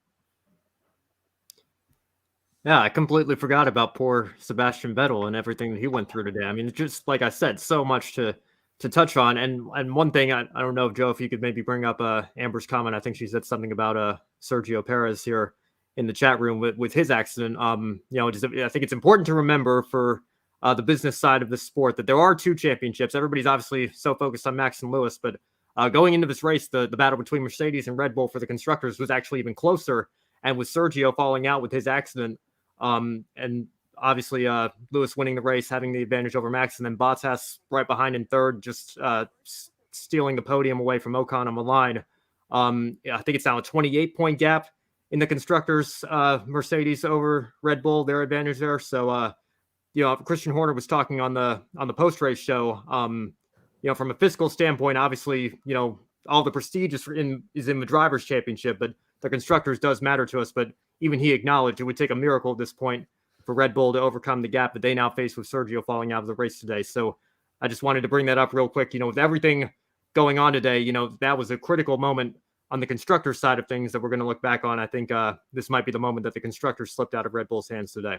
Yeah, I completely forgot about poor Sebastian Vettel and everything that he went through today. I mean, just like I said, so much to touch on. And one thing, I don't know, Joe, if you could maybe bring up Amber's comment. I think she said something about Sergio Perez here in the chat room with his accident. I think it's important to remember for the business side of the sport that there are two championships. Everybody's obviously so focused on Max and Lewis, but going into this race, the battle between Mercedes and Red Bull for the constructors was actually even closer. And with Sergio falling out with his accident, and obviously Lewis winning the race, having the advantage over Max, and then Bottas right behind in third, just stealing the podium away from Ocon on the line. I think it's now a 28-point gap in the constructors, Mercedes over Red Bull, their advantage there. So, Christian Horner was talking on the post-race show. From a fiscal standpoint, obviously, all the prestige is in the drivers' championship, but the constructors does matter to us. But even he acknowledged it would take a miracle at this point for Red Bull to overcome the gap that they now face with Sergio falling out of the race today. So I just wanted to bring that up real quick. With everything going on today, that was a critical moment on the constructor side of things that we're going to look back on. I think this might be the moment that the constructors slipped out of Red Bull's hands today.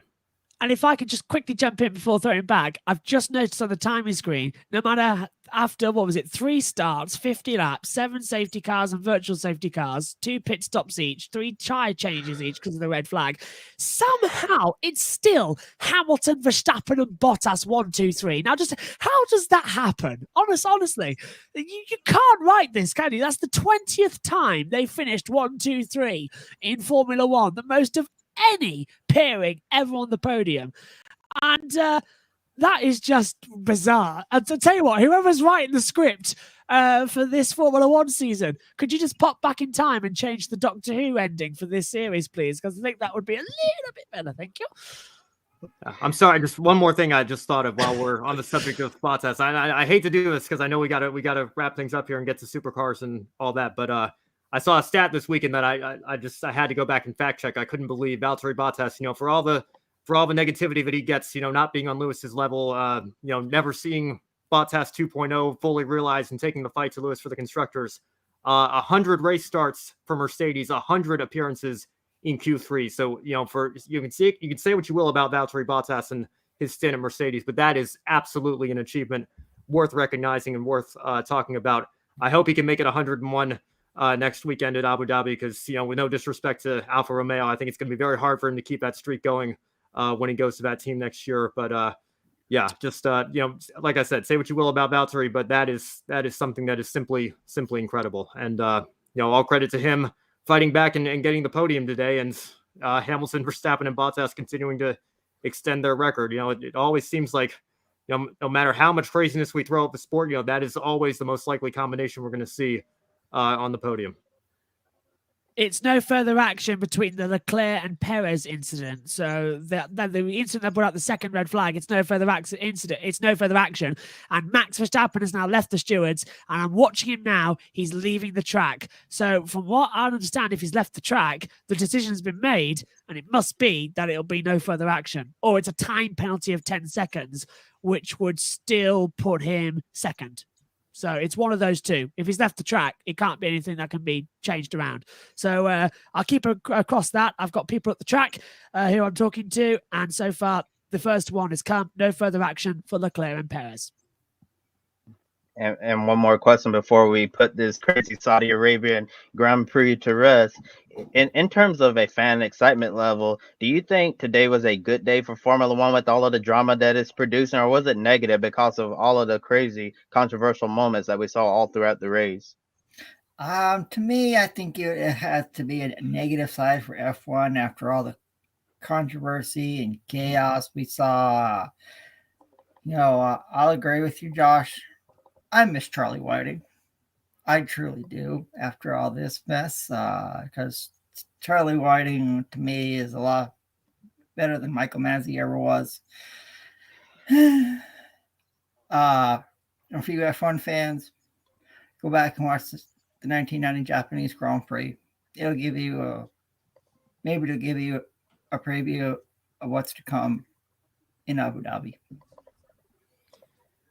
And if I could just quickly jump in before throwing back, I've just noticed on the timing screen, no matter after, 3 starts, 50 laps, 7 safety cars and virtual safety cars, 2 pit stops each, 3 tyre changes each because of the red flag, somehow it's still Hamilton, Verstappen and Bottas 1, 2, 3. Now, just how does that happen? Honestly, you can't write this, can you? That's the 20th time they finished 1, 2, 3 in Formula One, the most of any pairing ever on the podium. And that is just bizarre. And to tell you what, whoever's writing the script for this Formula One season, could you just pop back in time and change the Doctor Who ending for this series, please? Because I think that would be a little bit better. Thank you. I'm sorry. Just one more thing I just thought of while we're on the subject of Bottas. I hate to do this because I know we gotta wrap things up here and get to supercars and all that, but I saw a stat this weekend that I had to go back and fact check. I couldn't believe Valtteri Bottas, for all the negativity that he gets, not being on Lewis's level, never seeing Bottas 2.0 fully realized and taking the fight to Lewis for the constructors. 100 race starts for Mercedes, 100 appearances in Q3. So, you can say what you will about Valtteri Bottas and his stint at Mercedes, but that is absolutely an achievement worth recognizing and worth talking about. I hope he can make it 101 next weekend at Abu Dhabi because, with no disrespect to Alfa Romeo, I think it's going to be very hard for him to keep that streak going when he goes to that team next year. But like I said, say what you will about Valtteri, but that is something that is simply incredible. And, all credit to him fighting back and getting the podium today, and Hamilton, Verstappen, and Bottas continuing to extend their record. It always seems like, no matter how much craziness we throw at the sport, that is always the most likely combination we're going to see on the podium. It's no further action between the Leclerc and Perez incident. So the incident that brought out the second red flag, it's no further incident. It's no further action. And Max Verstappen has now left the stewards, and I'm watching him now. He's leaving the track. So from what I understand, if he's left the track, the decision's been made, and it must be that it'll be no further action, or it's a time penalty of 10 seconds, which would still put him second. So it's one of those two. If he's left the track, it can't be anything that can be changed around. So I'll keep across that. I've got people at the track who I'm talking to. And so far, the first one has come. No further action for Leclerc and Perez. And one more question before we put this crazy Saudi Arabian Grand Prix to rest. In terms of a fan excitement level, do you think today was a good day for Formula One with all of the drama that it's producing, or was it negative because of all of the crazy controversial moments that we saw all throughout the race? To me, I think it has to be a negative side for F1 after all the controversy and chaos we saw. I'll agree with you, Josh. I miss Charlie Whiting. I truly do after all this mess, because Charlie Whiting to me is a lot better than Michael Masi ever was. For you F1 fans, go back and watch the 1990 Japanese Grand Prix. It'll give you a preview of what's to come in Abu Dhabi.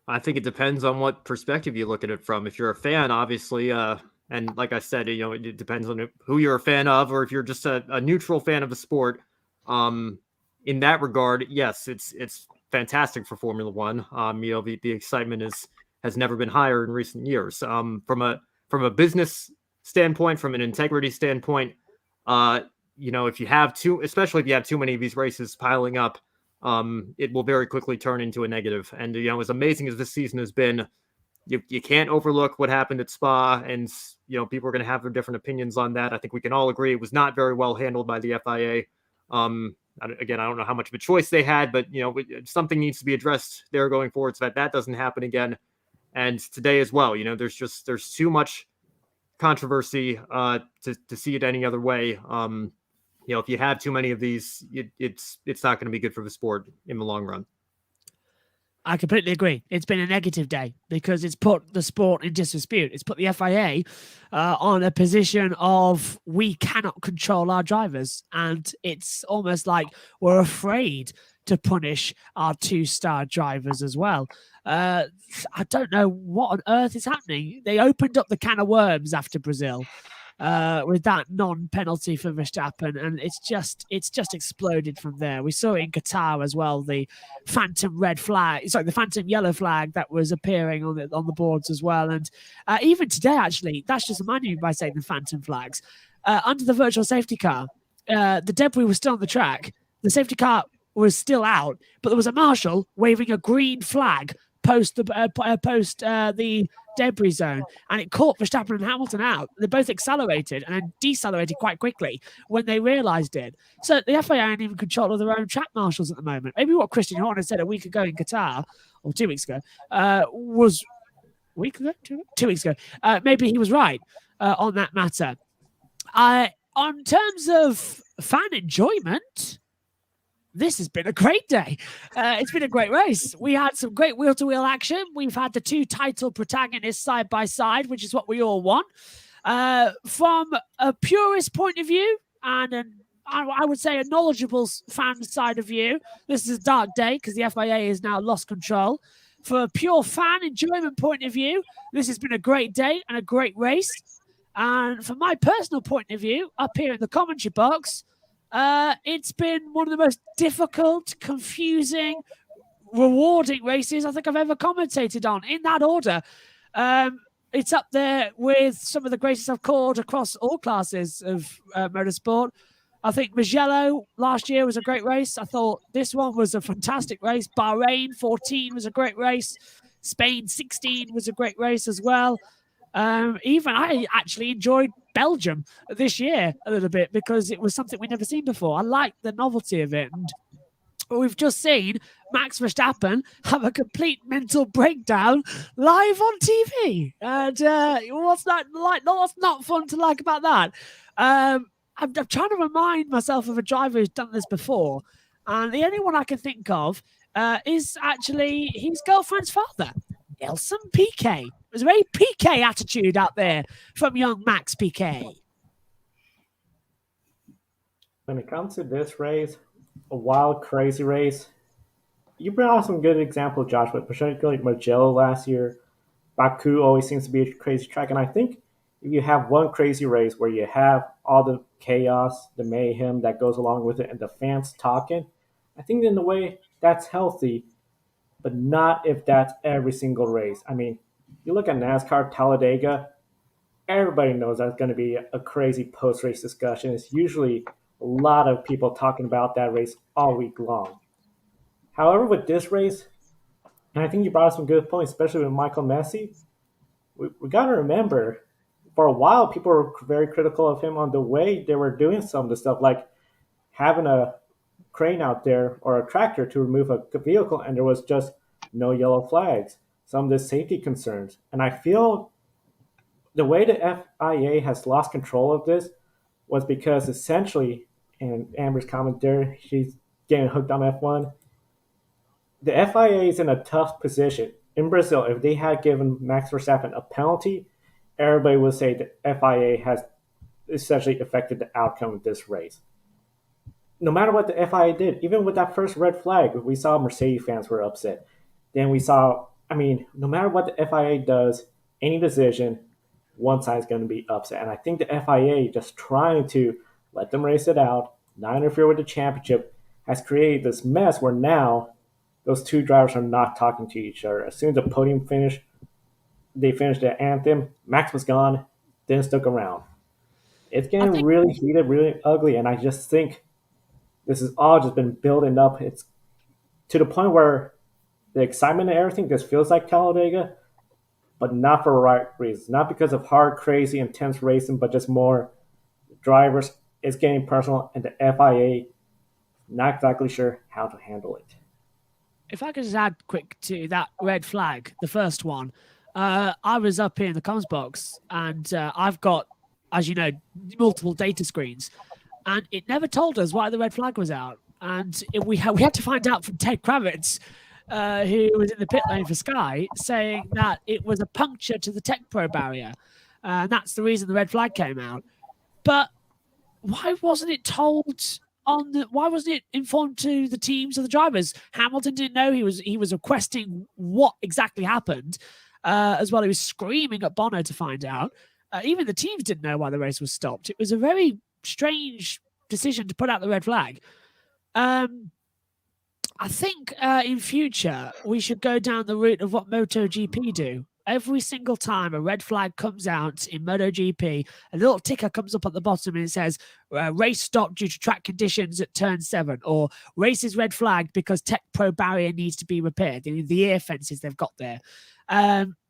I think it depends on what perspective you look at it from. If you're a fan, obviously, and like I said, it depends on who you're a fan of, or if you're just a neutral fan of the sport. In that regard, yes, it's fantastic for Formula One. The excitement has never been higher in recent years. From a business standpoint, from an integrity standpoint, if you have especially if you have too many of these races piling up, it will very quickly turn into a negative. And, as amazing as this season has been, you can't overlook what happened at Spa, and, people are going to have their different opinions on that. I think we can all agree it was not very well handled by the FIA. Again, I don't know how much of a choice they had, but, something needs to be addressed there going forward so that doesn't happen again. And today as well, there's too much controversy to see it any other way. If you have too many of these, it's not going to be good for the sport in the long run. I completely agree. It's been a negative day because it's put the sport in disrepute. It's put the FIA on a position of we cannot control our drivers. And it's almost like we're afraid to punish our 2-star drivers as well. I don't know what on earth is happening. They opened up the can of worms after Brazil. With that non-penalty for Verstappen, and it's just exploded from there. We saw it in Qatar as well, the phantom yellow flag that was appearing on the boards as well. And even today, actually, that's just reminding me by saying the phantom flags. Under the virtual safety car, the debris was still on the track. The safety car was still out, but there was a marshal waving a green flag post the debris zone, and it caught Verstappen and Hamilton out. They both accelerated and then decelerated quite quickly when they realised it. So the FIA ain't even control of their own track marshals at the moment. Maybe what Christian Horner said a week ago in Qatar, or 2 weeks ago, was a week ago? 2 weeks ago. Maybe he was right on that matter. On terms of fan enjoyment, this has been a great day. It's been a great race. We had some great wheel-to-wheel action. We've had the 2 title protagonists side by side, which is what we all want. From a purist point of view, and I would say a knowledgeable fan side of view, this is a dark day because the FIA has now lost control. For a pure fan enjoyment point of view, this has been a great day and a great race. And from my personal point of view, up here in the commentary box, it's been one of the most difficult, confusing, rewarding races I think I've ever commentated on, in that order. It's up there with some of the greatest I've called across all classes of motorsport. I think Mugello last year was a great race. I thought this one was a fantastic race. Bahrain 14 was a great race. Spain 16 was a great race as well. Even I actually enjoyed Belgium this year a little bit because it was something we'd never seen before. I liked the novelty of it. And we've just seen Max Verstappen have a complete mental breakdown live on TV. And what's not fun to like about that? I'm trying to remind myself of a driver who's done this before. And the only one I can think of is actually his girlfriend's father, Nelson Piquet. There's a very Piquet attitude out there from young Max Piquet. When it comes to this race, a wild, crazy race, you brought out some good examples, Josh, but particularly Mugello last year. Baku always seems to be a crazy track, and I think if you have one crazy race where you have all the chaos, the mayhem that goes along with it, and the fans talking, I think in a way that's healthy, but not if that's every single race. I mean, you look at NASCAR Talladega, everybody knows that's going to be a crazy post-race discussion. It's usually a lot of people talking about that race all week long. However, with this race, and I think you brought up some good points, especially with Michael Masi, we got to remember, for a while, people were very critical of him on the way they were doing some of the stuff, like having a crane out there or a tractor to remove a vehicle, and there was just no yellow flags. Some of the safety concerns. And I feel The way the FIA has lost control of this was because essentially, and Amber's comment there, she's getting hooked on F1. The FIA is in a tough position. In Brazil, if they had given Max Verstappen a penalty, everybody would say the FIA has essentially affected the outcome of this race. No matter what the FIA did, even with that first red flag, we saw Mercedes fans were upset. Then we saw, no matter what the FIA does, any decision, one side's going to be upset. And I think the FIA just trying to let them race it out, not interfere with the championship, has created this mess where now those two drivers are not talking to each other. As soon as the podium finished, they finished the anthem. Max was gone, didn't stick around. It's getting really heated, really ugly, and I just think this has all just been building up. It's to the point where the excitement and everything just feels like Talladega, but not for the right reasons. Not because of hard, crazy, intense racing, but just more drivers. It's getting personal, and the FIA not exactly sure how to handle it. If I could just add quick to that red flag, the first one, I was up in the comms box, and I've got, as you know, multiple data screens, and it never told us why the red flag was out. And we had to find out from Ted Kravitz, who was in the pit lane for Sky, saying that it was a puncture to the Tech Pro barrier. And that's the reason the red flag came out. But why wasn't it told why wasn't it informed to the teams or the drivers? Hamilton didn't know. He was requesting what exactly happened. As well, he was screaming at Bono to find out. Even the teams didn't know why the race was stopped. It was a very strange decision to put out the red flag. I think in future we should go down the route of what MotoGP do. Every single time a red flag comes out in MotoGP, a little ticker comes up at the bottom and it says, race stopped due to track conditions at turn 7, or race is red flagged because Tech Pro barrier needs to be repaired. The air fences they've got there.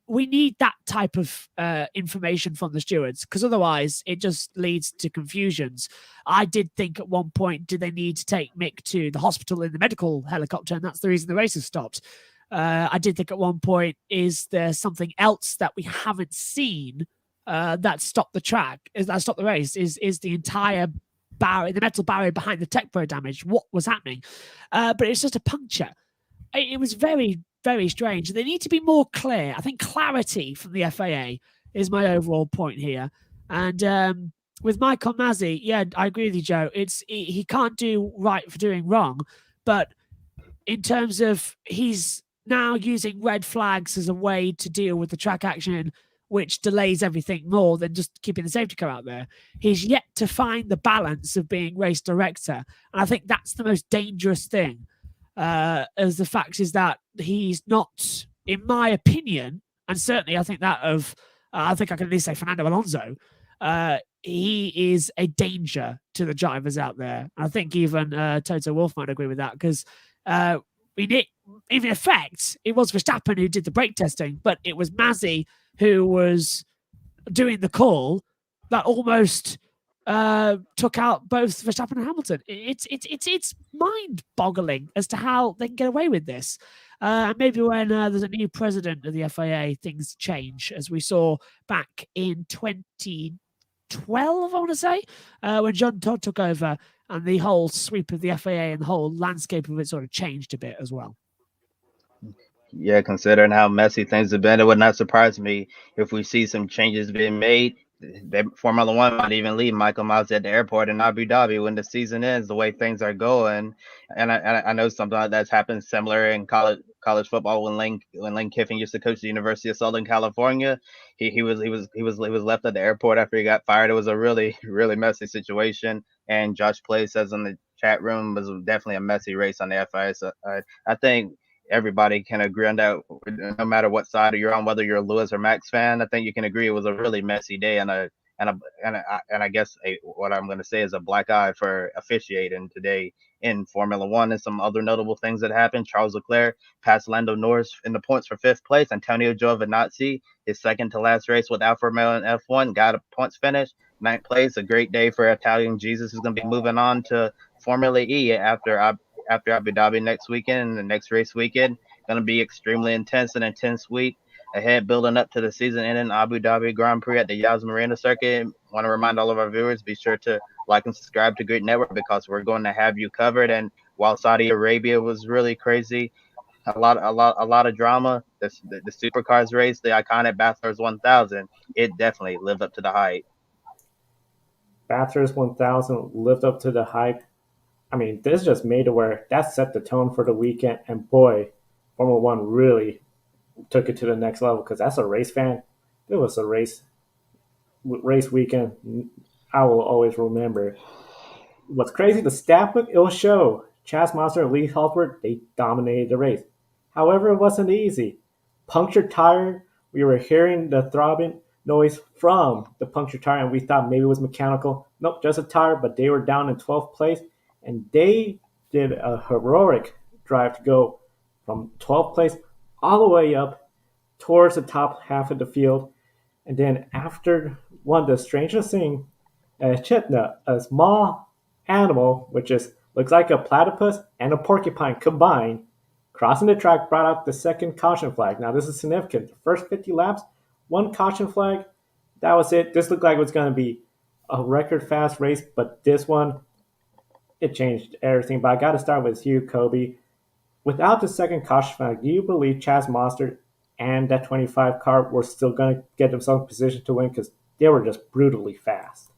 We need that type of information from the stewards, because otherwise it just leads to confusions. I did think at one point, did they need to take Mick to the hospital in the medical helicopter? And that's the reason the race has stopped. I did think at one point, is there something else that we haven't seen that stopped the track? That stopped the race? Is the entire barrier, the metal barrier behind the Tech Pro damage? What was happening? But it's just a puncture. It was very, very strange. They need to be more clear. I think clarity from the FAA is my overall point here. And with Michael Masi, yeah, I agree with you, Joe. He can't do right for doing wrong, but in terms of he's now using red flags as a way to deal with the track action, which delays everything more than just keeping the safety car out there. He's yet to find the balance of being race director. And I think that's the most dangerous thing. As the fact is that he's not, in my opinion, and certainly I think that of, I think I can at least say Fernando Alonso, he is a danger to the drivers out there. And I think even Toto Wolff might agree with that, because in effect, it was Verstappen who did the brake testing, but it was Masi who was doing the call that almost took out both Verstappen and Hamilton. It's mind-boggling as to how they can get away with this. Maybe when there's a new president of the FIA, things change, as we saw back in 2012, I want to say, when John Todd took over, and the whole sweep of the FAA and the whole landscape of it sort of changed a bit as well. Yeah, considering how messy things have been, it would not surprise me if we see some changes being made. Formula One might even leave Michael Masi at the airport in Abu Dhabi when the season ends, the way things are going. And I know something like that's happened similar in college football when Lane Kiffin used to coach the University of Southern California. He was left at the airport after he got fired. It was a really, really messy situation. And Josh Play says in the chat room, was definitely a messy race on the FIA. So I think everybody can agree on that, no matter what side you're on, whether you're a Lewis or Max fan. I think you can agree it was a really messy day, and I guess what I'm going to say is a black eye for officiating today in Formula One. And some other notable things that happened: Charles Leclerc passed Lando Norris in the points for 5th place. Antonio Giovinazzi, his second to last race with Alfa Romeo in F1, got a points finish, 9th place. A great day for Italian Jesus, who's going to be moving on to Formula E after Abu Dhabi next weekend. And the next race weekend going to be extremely intense, an intense week. ahead building up to the season-ending Abu Dhabi Grand Prix at the Yas Marina circuit. Want to remind all of our viewers, be sure to like and subscribe to Grid Network because we're going to have you covered. And while Saudi Arabia was really crazy, a lot of drama, the supercars race, the iconic Bathurst 1000, it definitely lived up to the hype. Bathurst 1000 lived up to the hype. I mean, this just made it where that set the tone for the weekend. And boy, Formula One really took it to the next level because as a race fan, it was a race weekend I will always remember. What's crazy, the stat book, it'll show Chaz Monster and Lee Halpert, they dominated the race. However, it wasn't easy. Punctured tire, we were hearing the throbbing noise from the punctured tire, and we thought maybe it was mechanical. Nope, just a tire, but they were down in 12th place, and they did a heroic drive to go from 12th place all the way up towards the top half of the field. And then after one of the strangest thing, a chitna, a small animal, which is looks like a platypus and a porcupine combined, crossing the track brought out the second caution flag. Now this is significant. The first 50 laps, one caution flag, that was it. This looked like it was going to be a record fast race, but this one, it changed everything. But I got to start with you, Kobe. Without the second caution flag, do you believe Chaz Monster and that 25 car were still going to get themselves in position to win? Because they were just brutally fast.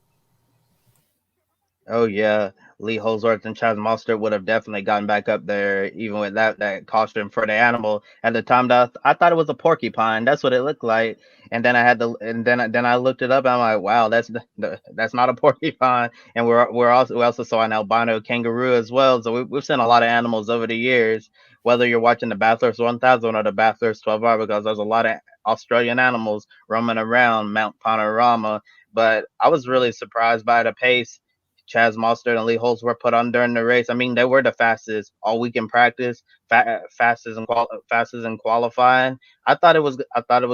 Oh yeah, Lee Holsworth and Chaz Mostert would have definitely gotten back up there, even with that costume for the animal. At the time, that I thought it was a porcupine. That's what it looked like. And then I looked it up. And I'm like, wow, that's not a porcupine. And we also saw an albino kangaroo as well. So we've seen a lot of animals over the years. Whether you're watching the Bathurst 1000 or the Bathurst 12R, because there's a lot of Australian animals roaming around Mount Panorama. But I was really surprised by the pace Chaz Mostert and Lee Holtz were put on during the race. I mean, they were the fastest all week in practice, fastest in qualifying. I thought it was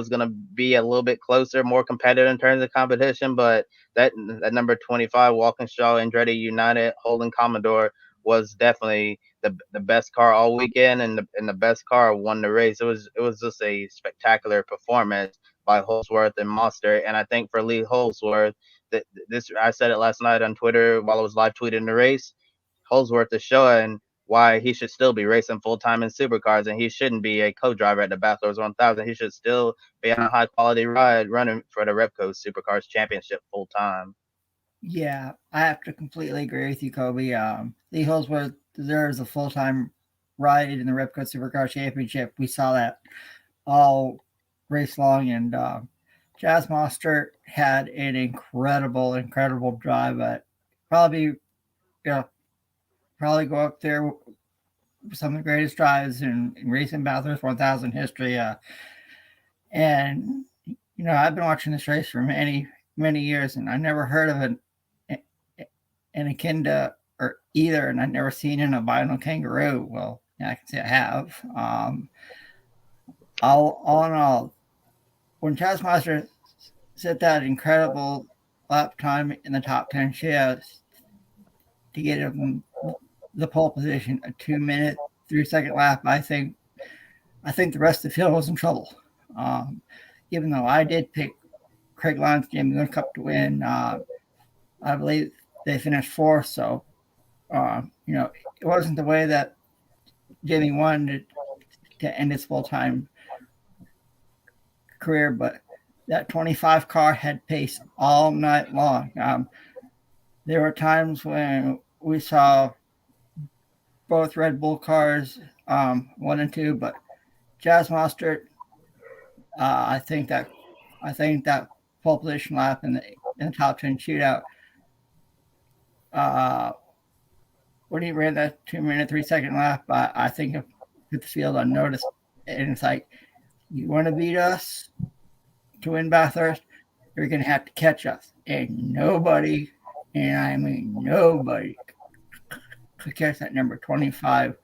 gonna be a little bit closer, more competitive in terms of competition, but that number 25 Walkinshaw Andretti United Holden Commodore was definitely the best car all weekend, and the best car won the race. It was just a spectacular performance by Holsworth and Mostert, and I think for Lee Holsworth, this I said it last night on Twitter while I was live tweeting the race. Holsworth is showing why he should still be racing full time in supercars, and he shouldn't be a co-driver at the Bathurst 1000. He should still be on a high quality ride running for the Repco Supercars Championship full time. Yeah, I have to completely agree with you, Kobe. Lee Holsworth deserves a full-time ride in the Repco Supercar Championship. We saw that all race long, and Chaz Mostert had an incredible drive. Probably go up there with some of the greatest drives in racing Bathurst 1000 history. And I've been watching this race for many years, and I never heard of an echidna or either, and I've never seen an albino kangaroo. Well, yeah, I can say I have. All in all, when Chaz Mostert set that incredible lap time in the top 10 shifts to get him the pole position, a 2-minute, 3-second lap, I think the rest of the field was in trouble. Even though I did pick Craig Lyons, Jamie Cup to win, I believe they finished fourth. So, it wasn't the way that Jamie wanted to end his full-time career, but that 25 car had pace all night long. There were times when we saw both Red Bull cars, 1 and 2, but Chaz Mostert, I think that pole position lap in the top 10 shootout, when he ran that 2-minute, 3-second lap, I think it put the field on notice. And it's like, you want to beat us to win Bathurst, you're going to have to catch us. And nobody, and I mean nobody, could catch that number 25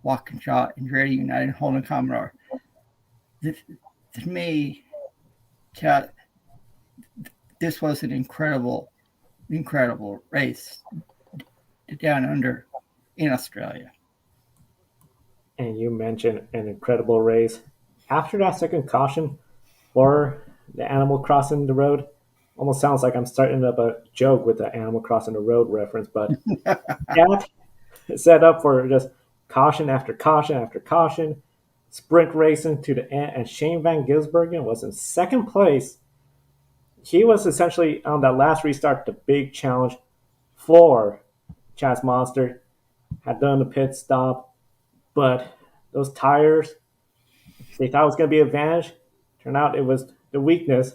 Walkinshaw Andretti United Holden Commodore. To me, this was an incredible race down under in Australia. And you mentioned an incredible race. After that second caution, for the Animal Crossing the Road. Almost sounds like I'm starting up a joke with the Animal Crossing the Road reference, but that set up for just caution after caution after caution, sprint racing to the end, and Shane Van Gisbergen was in second place. He was essentially on that last restart, the big challenge for Chaz Monster. Had done the pit stop, but those tires, they thought it was going to be an advantage. Turned out it was the weakness.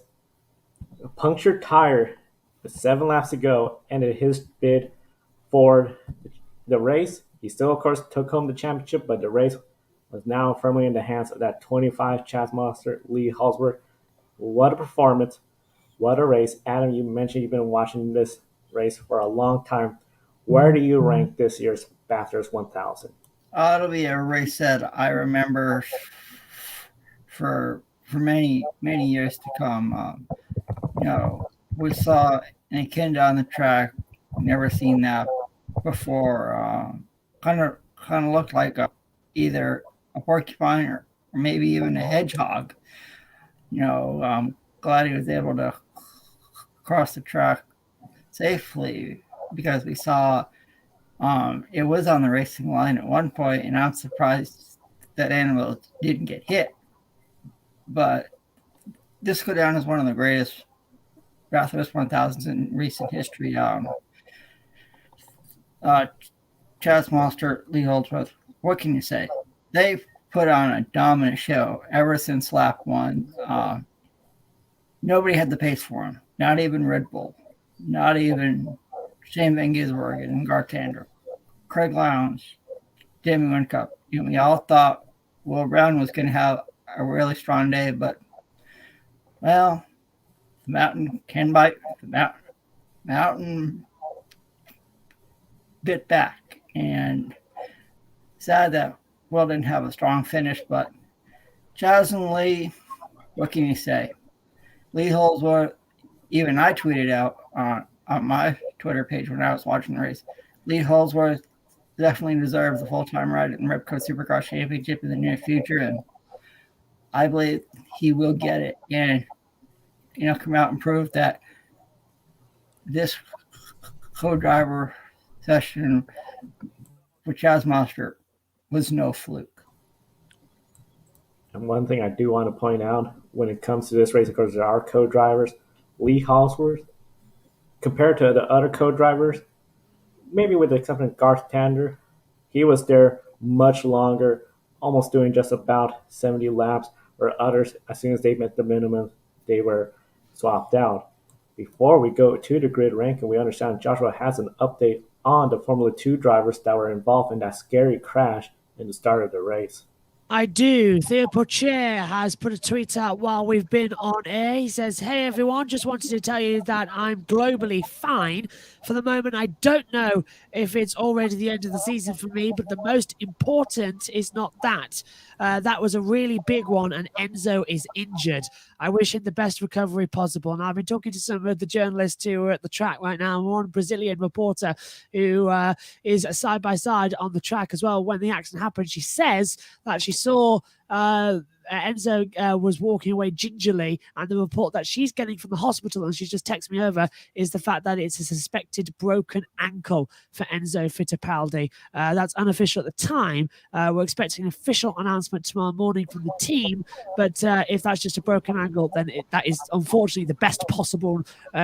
A punctured tire with 7 laps to go ended his bid for the race. He still, of course, took home the championship, but the race was now firmly in the hands of that 25 Chaz Monster, Lee Halsworth. What a performance. What a race. Adam, you mentioned you've been watching this race for a long time. Where do you rank this year's Bathurst 1000? It'll be a race that I remember for many years to come. We saw an Akinda on the track. Never seen that before. Kind of looked like either a porcupine or maybe even a hedgehog. I'm glad he was able to cross the track safely because we saw it was on the racing line at one point, and I'm surprised that animal didn't get hit. But this go down as one of the greatest Bathurst 1000s in recent history. Chaz Monster, Lee Holdsworth, what can you say? They've put on a dominant show ever since lap one. Nobody had the pace for him, not even Red Bull, not even Shane Van Gisbergen and Gartander, Craig Lowndes, Jamie Whincup. We all thought Will Brown was going to have a really strong day, but, well, the mountain can bite. The mountain bit back, and sad that Will didn't have a strong finish, but Chaz and Lee, what can you say? Lee Holdsworth, even I tweeted out on my Twitter page when I was watching the race, Lee Holdsworth definitely deserves a full-time ride in Repco Supercross Championship in the near future, and I believe he will get it and, come out and prove that this co-driver session with Chaz Monster was no fluke. And one thing I do want to point out when it comes to this race, of course, there are co-drivers. Lee Halsworth, compared to the other co-drivers, maybe with the exception of Garth Tander, he was there much longer, almost doing just about 70 laps, where others, as soon as they met the minimum, they were swapped out. Before we go to the grid ranking, we understand Joshua has an update on the Formula 2 drivers that were involved in that scary crash in the start of the race. I do. Theo Pocher has put a tweet out while we've been on air. He says, "Hey everyone, just wanted to tell you that I'm globally fine. For the moment, I don't know if it's already the end of the season for me, but the most important is not that. That was a really big one, and Enzo is injured. I wish him the best recovery possible." And I've been talking to some of the journalists who are at the track right now. One Brazilian reporter who is side by side on the track as well. When the accident happened, she says that she saw Enzo was walking away gingerly, and the report that she's getting from the hospital, and she's just texted me over, is the fact that it's a suspected broken ankle for Enzo Fittipaldi. That's unofficial at the time. We're expecting an official announcement tomorrow morning from the team, but if that's just a broken ankle, then that is unfortunately the best possible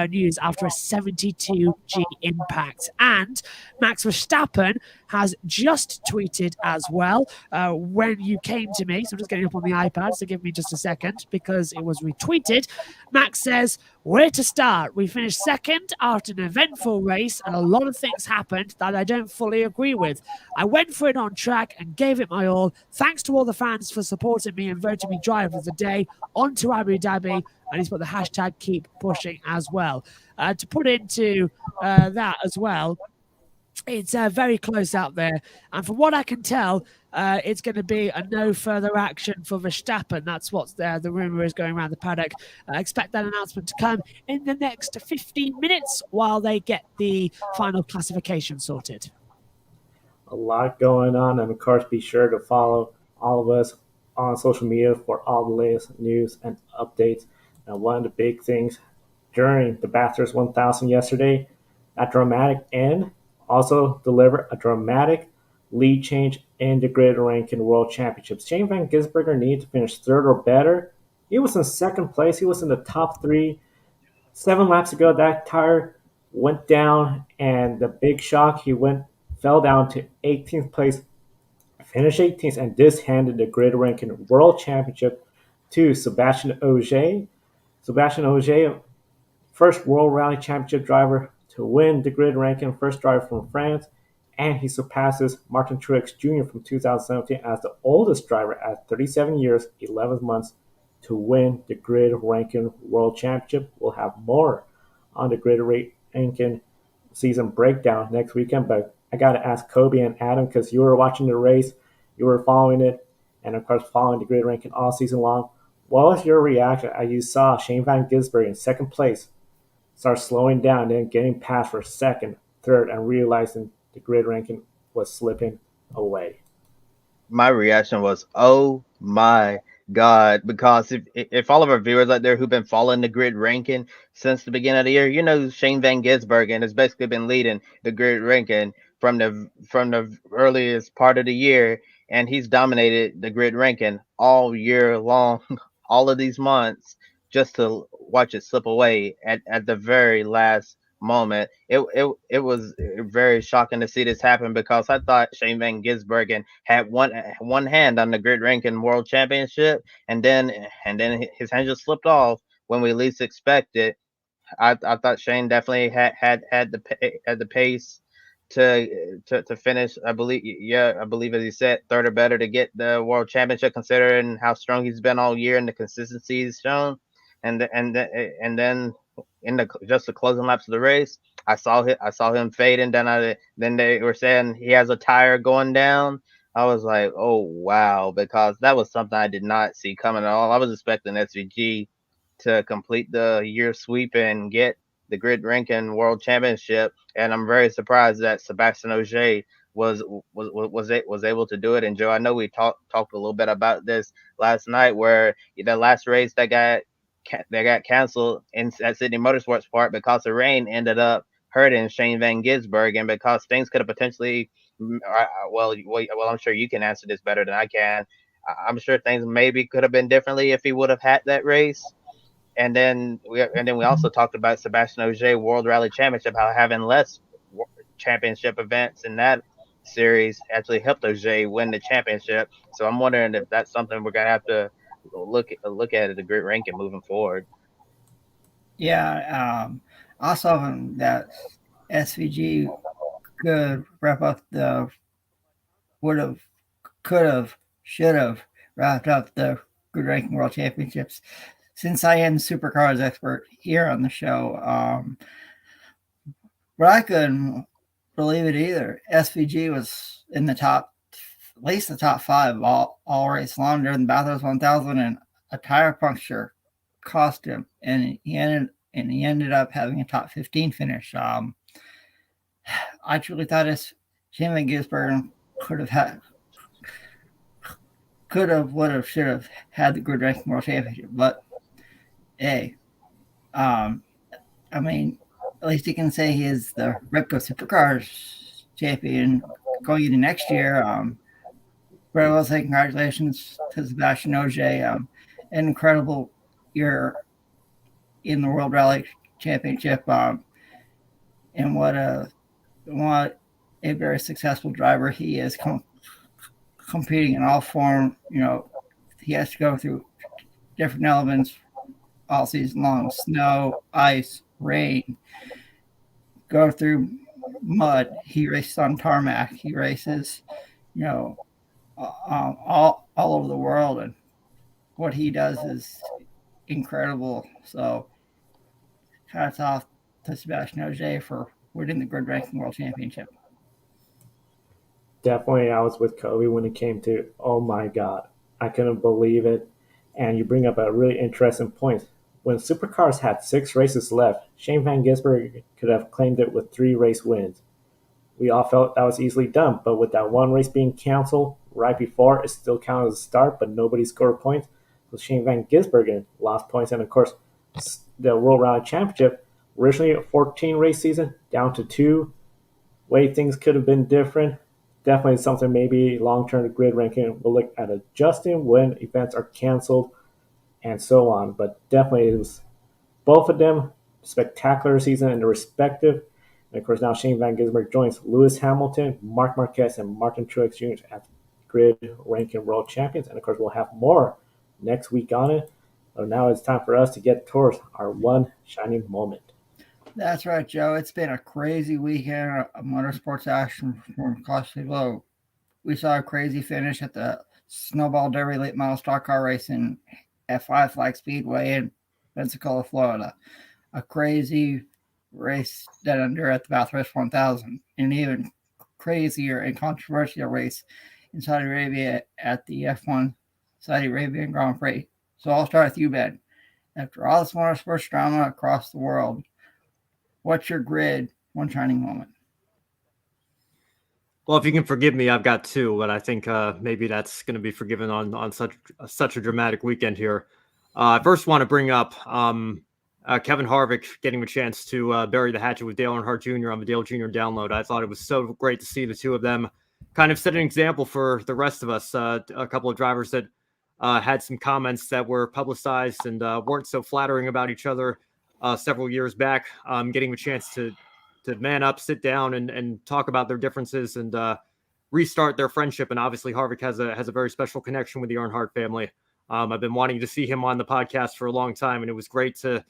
news after a 72G impact. And Max Verstappen has just tweeted as well when you came to me. So I'm just getting up on the iPad, so give me just a second because it was retweeted. Max says, "Where to start? We finished second after an eventful race, and a lot of things happened that I don't fully agree with. I went for it on track and gave it my all. Thanks to all the fans for supporting me and voting me driver of the day. On to Abu Dhabi." And he's put the hashtag keep pushing as well. To put into that as well, it's very close out there. And from what I can tell, it's going to be a no further action for Verstappen. That's what the rumor is going around the paddock. Expect that announcement to come in the next 15 minutes while they get the final classification sorted. A lot going on, and of course, be sure to follow all of us on social media for all the latest news and updates. And one of the big things during the Bathurst 1000 yesterday, that dramatic end also delivered a dramatic lead change in the grid ranking world championships. Shane Van Gisbergen needed to finish third or better. He was in second place. He was in the top three. 7 laps ago, that tire went down, and the big shock, he fell down to 18th place, finished 18th, and this handed the grid ranking world championship to Sebastian Ogier. Sebastian Ogier, first World Rally Championship driver to win the grid ranking, first driver from France, and he surpasses Martin Truex Jr. from 2017 as the oldest driver at 37 years, 11 months to win the grid ranking world championship. We'll have more on the grid ranking season breakdown next weekend, but I got to ask Kobe and Adam, because you were watching the race, you were following it, and of course following the grid ranking all season long. What was your reaction as you saw Shane Van Gisbergen in second place start slowing down, then getting past for second, third, and realizing the grid ranking was slipping away? My reaction was, "Oh my God!" Because if all of our viewers out there who've been following the grid ranking since the beginning of the year, you know Shane Van Gisbergen has basically been leading the grid ranking from the earliest part of the year, and he's dominated the grid ranking all year long, all of these months, just to watch it slip away at the very last moment. It was very shocking to see this happen, because I thought Shane Van Gisbergen had one hand on the grid ranking world championship, and then his hand just slipped off when we least expected. I thought Shane definitely had the pace to finish. I believe as he said, third or better to get the world championship, considering how strong he's been all year and the consistency he's shown. And then in the closing laps of the race, I saw him fading. Then they were saying he has a tire going down. I was like, oh wow, because that was something I did not see coming at all. I was expecting SVG to complete the year sweep and get the grid ranking world championship, and I'm very surprised that Sebastian Ogier was able to do it. And Joe, I know we talked a little bit about this last night, where the last race that got canceled at Sydney Motorsports Park because of rain ended up hurting Shane Van Gisbergen, because things could have potentially, well, I'm sure you can answer this better than I can. I'm sure things maybe could have been differently if he would have had that race. And then we also talked about Sebastian Ogier World Rally Championship, how having less championship events in that series actually helped Ogier win the championship. So I'm wondering if that's something we're gonna have to look at the grid ranking moving forward. Yeah, also that SVG could wrap up would have, could have, should have wrapped up the Good Ranking World Championships. Since I am the supercars expert here on the show, but I couldn't believe it either. SVG was in the top, at least the top five all race long during the Bathurst 1000, and a tire puncture cost him, and he ended up having a top 15 finish. I truly thought Shane Van Gisbergen would have, should have had the Grid Ranking World Championship. But hey, I mean, at least he can say he is the Repco Supercars champion going into next year. But I will say congratulations to Sebastian Ogier. An incredible year in the World Rally Championship, and what a very successful driver he is, competing in all form. He has to go through different elements all season long: snow, ice, rain, go through mud. He races on tarmac. He races, all over the world, and what he does is incredible. So hats off to Sebastian Ogier for winning the Grid Ranking World Championship. Definitely, I was with Kobe when it came to, oh my God, I couldn't believe it. And you bring up a really interesting point. When Supercars had 6 races left, Shane Van Gisbergen could have claimed it with 3 race wins. we all felt that was easily done. But with that one race being canceled right before, it still counted as a start, but nobody scored points. So Shane Van Gisbergen lost points. And of course, the World Rally Championship, originally a 14 race season, down to 2. Way things could have been different. Definitely something maybe long-term grid ranking will look at adjusting when events are canceled and so on. But definitely it was both of them spectacular season in their respective. And of course now Shane Van Gisbergen joins Lewis Hamilton, Marc Marquez, and Martin Truex Jr. as grid ranking world champions. And of course we'll have more next week on it. So now it's time for us to get towards our one shining moment. That's right, Joe. It's been a crazy weekend of motorsports action from across the globe. We saw a crazy finish at the Snowball Derby late model stock car race in F5 Flag Speedway in Pensacola, Florida. A crazy race down under at the Bathurst 1000. An even crazier and controversial race in Saudi Arabia at the F1 Saudi Arabian Grand Prix. So I'll start with you, Ben. After all this motorsports drama across the world, what's your grid one shining moment? Well, if you can forgive me, I've got 2, but I think maybe that's going to be forgiven on such a dramatic weekend here. I first want to bring up Kevin Harvick getting a chance to bury the hatchet with Dale Earnhardt Jr. on the Dale Jr. download. I thought it was so great to see the two of them kind of set an example for the rest of us. A couple of drivers that had some comments that were publicized and weren't so flattering about each other several years back, getting a chance to man up, sit down, and talk about their differences and restart their friendship. And obviously, Harvick has a very special connection with the Earnhardt family. I've been wanting to see him on the podcast for a long time, and it was great to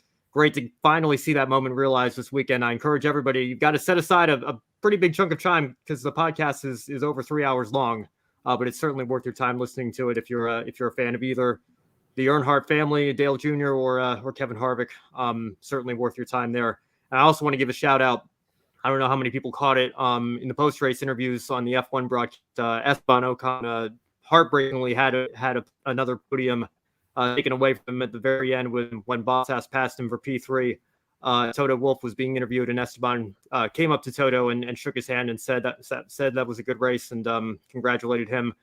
finally see that moment realized this weekend. I encourage everybody, you've got to set aside a pretty big chunk of time because the podcast is over 3 hours long, but it's certainly worth your time listening to it if you're a fan of either the Earnhardt family, Dale Jr. or Kevin Harvick. Certainly worth your time there. And I also want to give a shout out. I don't know how many people caught it in the post-race interviews on the F1 broadcast. Esteban Ocon heartbreakingly had another podium taken away from him at the very end when Bottas passed him for P3. Toto Wolff was being interviewed, and Esteban came up to Toto and shook his hand and said that was a good race and congratulated him.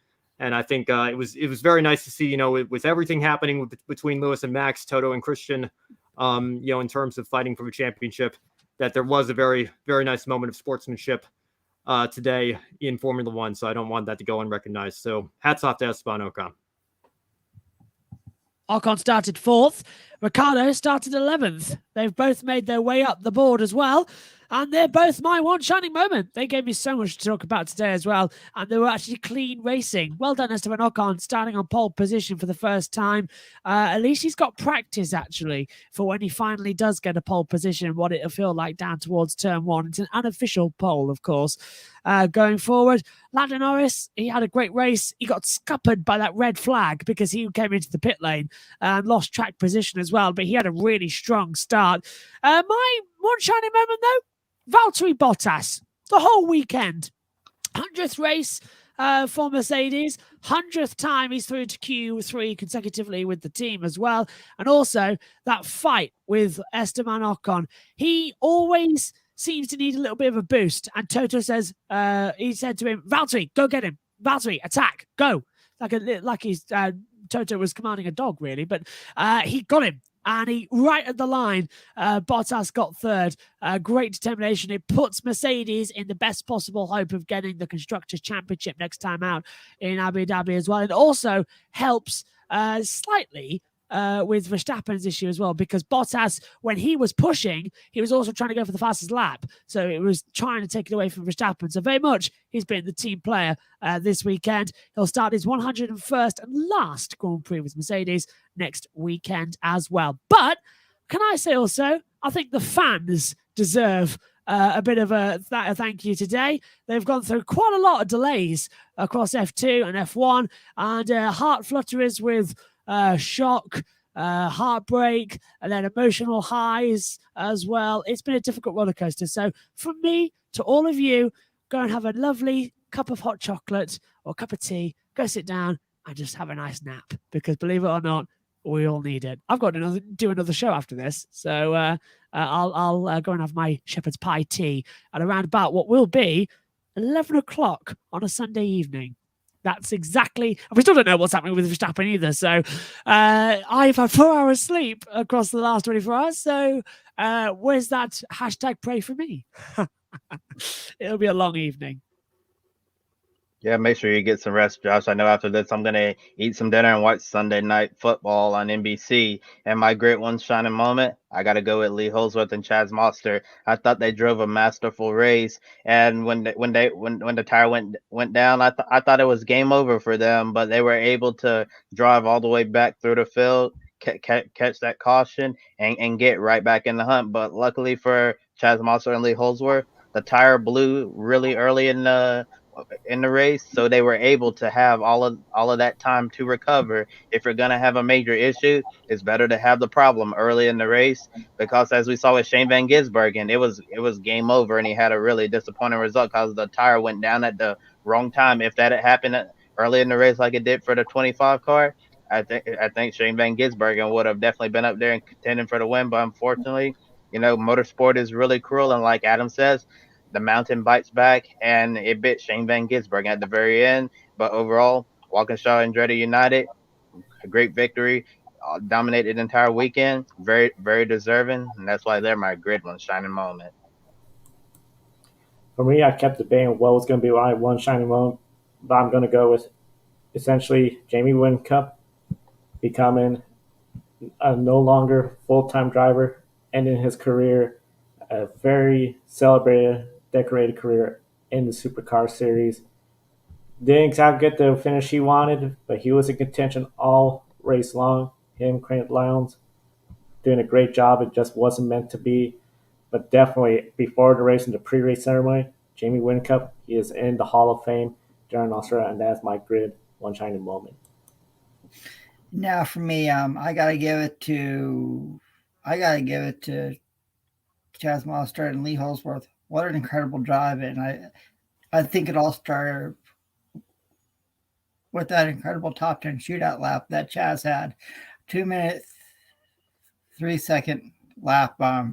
And I think it was very nice to see, with everything happening between Lewis and Max, Toto and Christian, in terms of fighting for a championship, that there was a very, very nice moment of sportsmanship today in Formula One. So I don't want that to go unrecognized. So hats off to Esteban Ocon. Ocon started 4th. Ricciardo started 11th. They've both made their way up the board as well. And they're both my one shining moment. They gave me so much to talk about today as well. And they were actually clean racing. Well done, Esteban Ocon, starting on pole position for the first time. At least he's got practice, actually, for when he finally does get a pole position, what it'll feel like down towards turn 1. It's an unofficial pole, of course. Going forward, Lando Norris, he had a great race. He got scuppered by that red flag because he came into the pit lane and lost track position as well. But he had a really strong start. My one shining moment, though, Valtteri Bottas, the whole weekend. 100th race for Mercedes. 100th time he's through to Q3 consecutively with the team as well. And also that fight with Esteban Ocon. He always seems to need a little bit of a boost. And Toto says, he said to him, Valtteri, go get him. Valtteri, attack, go. Like he's Toto was commanding a dog, really. But he got him. And he, right at the line, Bottas got 3rd. Great determination. It puts Mercedes in the best possible hope of getting the Constructors' Championship next time out in Abu Dhabi as well. It also helps slightly with Verstappen's issue as well, because Bottas, when he was pushing, he was also trying to go for the fastest lap. So it was trying to take it away from Verstappen. So very much he's been the team player this weekend. He'll start his 101st and last Grand Prix with Mercedes next weekend as well. But can I say also, I think the fans deserve a bit of a thank you today. They've gone through quite a lot of delays across F2 and F1 and heart flutterers with shock, heartbreak, and then emotional highs as well. It's been a difficult roller coaster. So from me to all of you, go and have a lovely cup of hot chocolate or cup of tea. Go sit down and just have a nice nap, because believe it or not, we all need it. I've got to do another show after this, so I'll go and have my shepherd's pie tea at around about what will be 11 o'clock on a Sunday evening. That's exactly. We still don't know what's happening with Verstappen either. So I've had 4 hours sleep across the last 24 hours. So where's that hashtag pray for me? It'll be a long evening. Yeah, make sure you get some rest, Josh. I know after this I'm gonna eat some dinner and watch Sunday Night Football on NBC. And my great one shining moment, I gotta go with Lee Holdsworth and Chaz Mostert. I thought they drove a masterful race, and when the tire went down, I thought it was game over for them, but they were able to drive all the way back through the field, catch that caution, and get right back in the hunt. But luckily for Chaz Mostert and Lee Holdsworth, the tire blew really early in the race, so they were able to have all of that time to recover. If you're gonna have a major issue, it's better to have the problem early in the race, because as we saw with Shane Van Gisbergen, it was game over, and he had a really disappointing result because the tire went down at the wrong time. If that had happened early in the race like it did for the 25 car, I think Shane Van Gisbergen would have definitely been up there and contending for the win. But unfortunately, motorsport is really cruel, and like Adam says, the mountain bites back, and it bit Shane Van Gisbergen at the very end. But overall, Walkinshaw and Andretti United, a great victory, dominated the entire weekend, very, very deserving, and that's why they're my grid one shining moment. For me, I kept debating what was going to be my one shining moment, but I'm going to go with essentially Jamie Whincup becoming a no longer full-time driver, ending his career, a very celebrated, decorated career in the Supercar Series. Didn't exactly get the finish he wanted, but he was in contention all race long. Him, Grant Lowndes, doing a great job. It just wasn't meant to be. But definitely, before the race and the pre-race ceremony, Jamie Whincup, he is in the Hall of Fame during Australia, and that's my grid one shining moment. Now, for me, I gotta give it to Chaz Mostert and Lee Holdsworth. What an incredible drive! And I think it all started with that incredible top 10 shootout lap that Chaz had. 2-minute, 3-second lap. I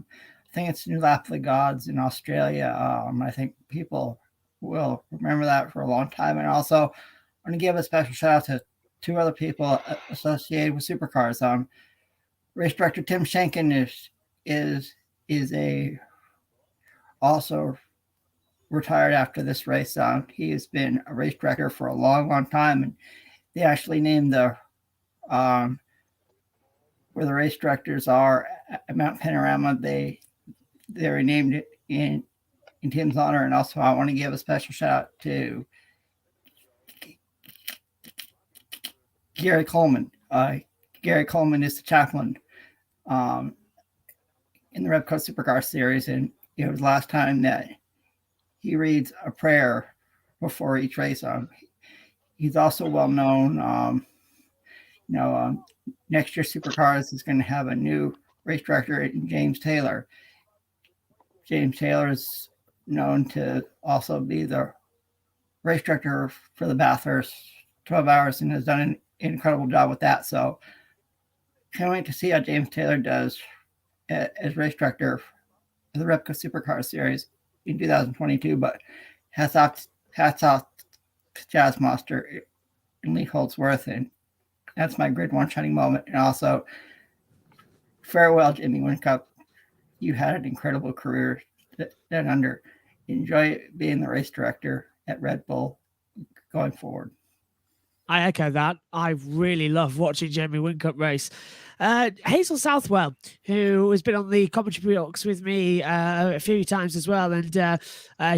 think it's new lap of the gods in Australia. I think people will remember that for a long time. And also, I'm going to give a special shout out to 2 other people associated with supercars. Race director Tim Schenken is also retired after this race. He has been a race director for a long, long time, and they actually named the where the race directors are at Mount Panorama. They renamed it in Tim's honor. And also, I want to give a special shout out to Gary Coleman. Gary Coleman is the chaplain in the Repco Supercar Series, and it was the last time that he reads a prayer before each race. He's also well known. Next year Supercars is going to have a new race director in James Taylor. James Taylor is known to also be the race director for the Bathurst 12 Hours and has done an incredible job with that. So can't wait to see how James Taylor does as race director for the Repco Supercar Series in 2022. But hats off to Chaz Mostert and Lee Holdsworth, and that's my grid one shining moment. And also, farewell, Jimmy Whincup. You had an incredible career down under. Enjoy being the race director at Red Bull going forward. I echo that. I really love watching Jamie Whincup race. Hazel Southwell, who has been on the commentary box with me a few times as well, and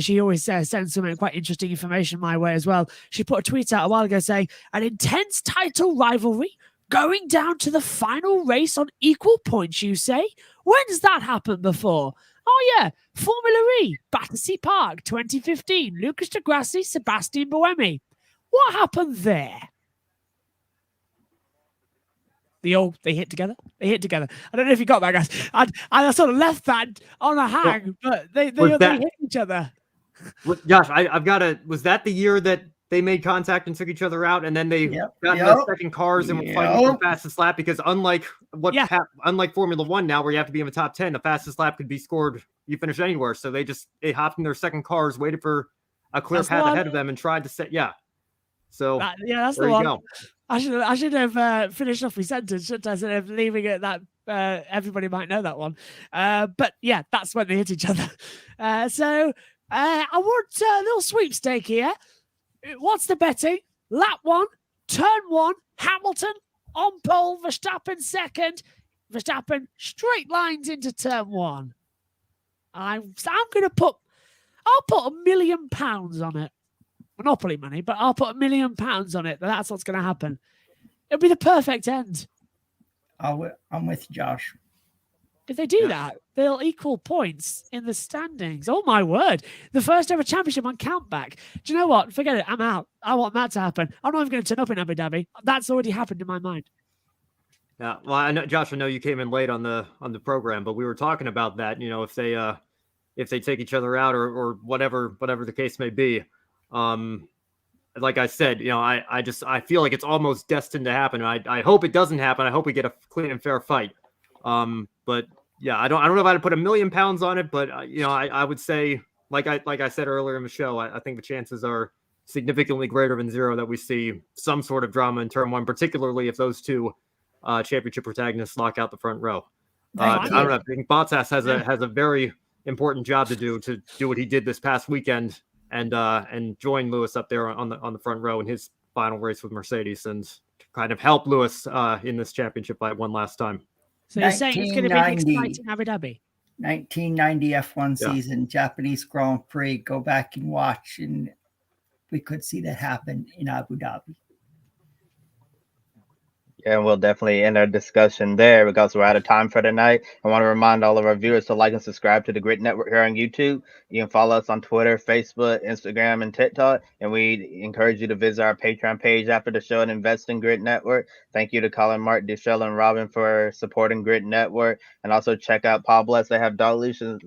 she always sends some quite interesting information my way as well. She put a tweet out a while ago saying, an intense title rivalry going down to the final race on equal points, you say? When's that happened before? Oh, yeah, Formula E, Battersea Park, 2015, Lucas de Grassi, Sebastian Buemi. What happened there? They hit together. They hit together. I don't know if you got that, guys. I sort of left that on a hang, but they hit each other. Josh, I've got to. Was that the year that they made contact and took each other out, and then they got in the second cars and were fighting for the fastest lap? Because unlike Formula One now, where you have to be in the top 10, the fastest lap could be scored. You finish anywhere, so they hopped in their second cars, waited for a clear That's the path one. ahead of them and tried to set. Yeah. So That's there the you one. go. I should have finished off my sentence, shouldn't I? Instead of leaving it that everybody might know that one. But yeah, that's when they hit each other. So I want a little sweepstake here. What's the betting? Lap 1, turn 1, Hamilton on pole, Verstappen second. Verstappen straight lines into turn 1. I'm going to I'll put £1 million on it. Monopoly money, but I'll put £1 million on it. That's what's going to happen. It'll be the perfect end. I'm with Josh. If they do that, they'll equal points in the standings. Oh my word. The first ever championship on countback. Do you know what? Forget it. I'm out. I want that to happen. I'm not even going to turn up in Abu Dhabi. That's already happened in my mind. Yeah. Well, I know, Josh, I know you came in late on the program, but we were talking about that, if they take each other out or whatever the case may be. Like I said, I feel like it's almost destined to happen. I hope it doesn't happen. I hope we get a clean and fair fight. But yeah, I don't know if I'd put £1 million on it, but I would say, like I said earlier in the show, I think the chances are significantly greater than zero that we see some sort of drama in turn 1, particularly if those two championship protagonists lock out the front row. I don't know. I think Bottas has a very important job to do what he did this past weekend and join Lewis up there on the front row in his final race with Mercedes and kind of help Lewis in this championship by one last time. So you're saying it's going to be an exciting Abu Dhabi? 1990 F1 season, Japanese Grand Prix. Go back and watch, and we could see that happen in Abu Dhabi. Yeah, and we'll definitely end our discussion there because we're out of time for tonight. I want to remind all of our viewers to like and subscribe to the Grid Network here on YouTube. You can follow us on Twitter, Facebook, Instagram, and TikTok. And we encourage you to visit our Patreon page after the show and invest in Grid Network. Thank you to Colin, Mark, Duchelle, and Robin for supporting Grid Network. And also check out Paul Bless. They have dog leashes,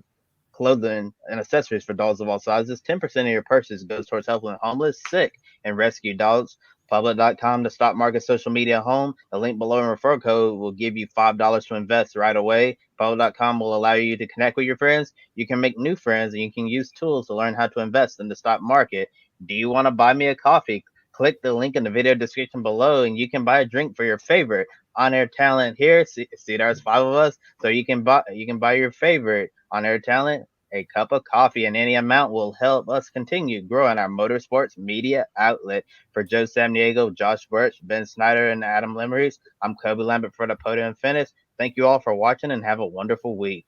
clothing, and accessories for dogs of all sizes. 10% of your purchase goes towards helping homeless, sick, and rescue dogs. Public.com, the stock market social media home. The link below and referral code will give you $5 to invest right away. Public.com will allow you to connect with your friends. You can make new friends, and you can use tools to learn how to invest in the stock market. Do you want to buy me a coffee? Click the link in the video description below, and you can buy a drink for your favorite on-air talent here. See, there's 5 of us, so you can buy your favorite on-air talent a cup of coffee, and any amount will help us continue growing our motorsports media outlet. For Joe Samniego, Josh Birch, Ben Snyder, and Adam Lemmeries, I'm Kobe Lambert for the Podium Finish. Thank you all for watching and have a wonderful week.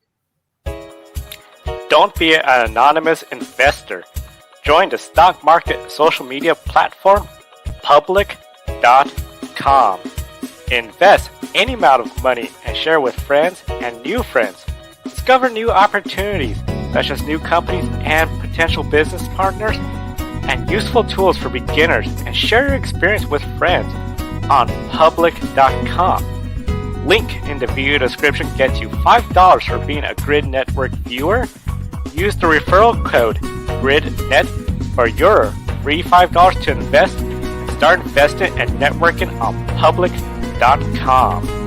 Don't be an anonymous investor. Join the stock market social media platform, Public.com. Invest any amount of money and share with friends and new friends. Discover new opportunities, such as new companies and potential business partners, and useful tools for beginners, and share your experience with friends on Public.com. Link in the video description gets you $5 for being a Grid Network viewer. Use the referral code GridNet for your free $5 to invest and start investing and networking on Public.com.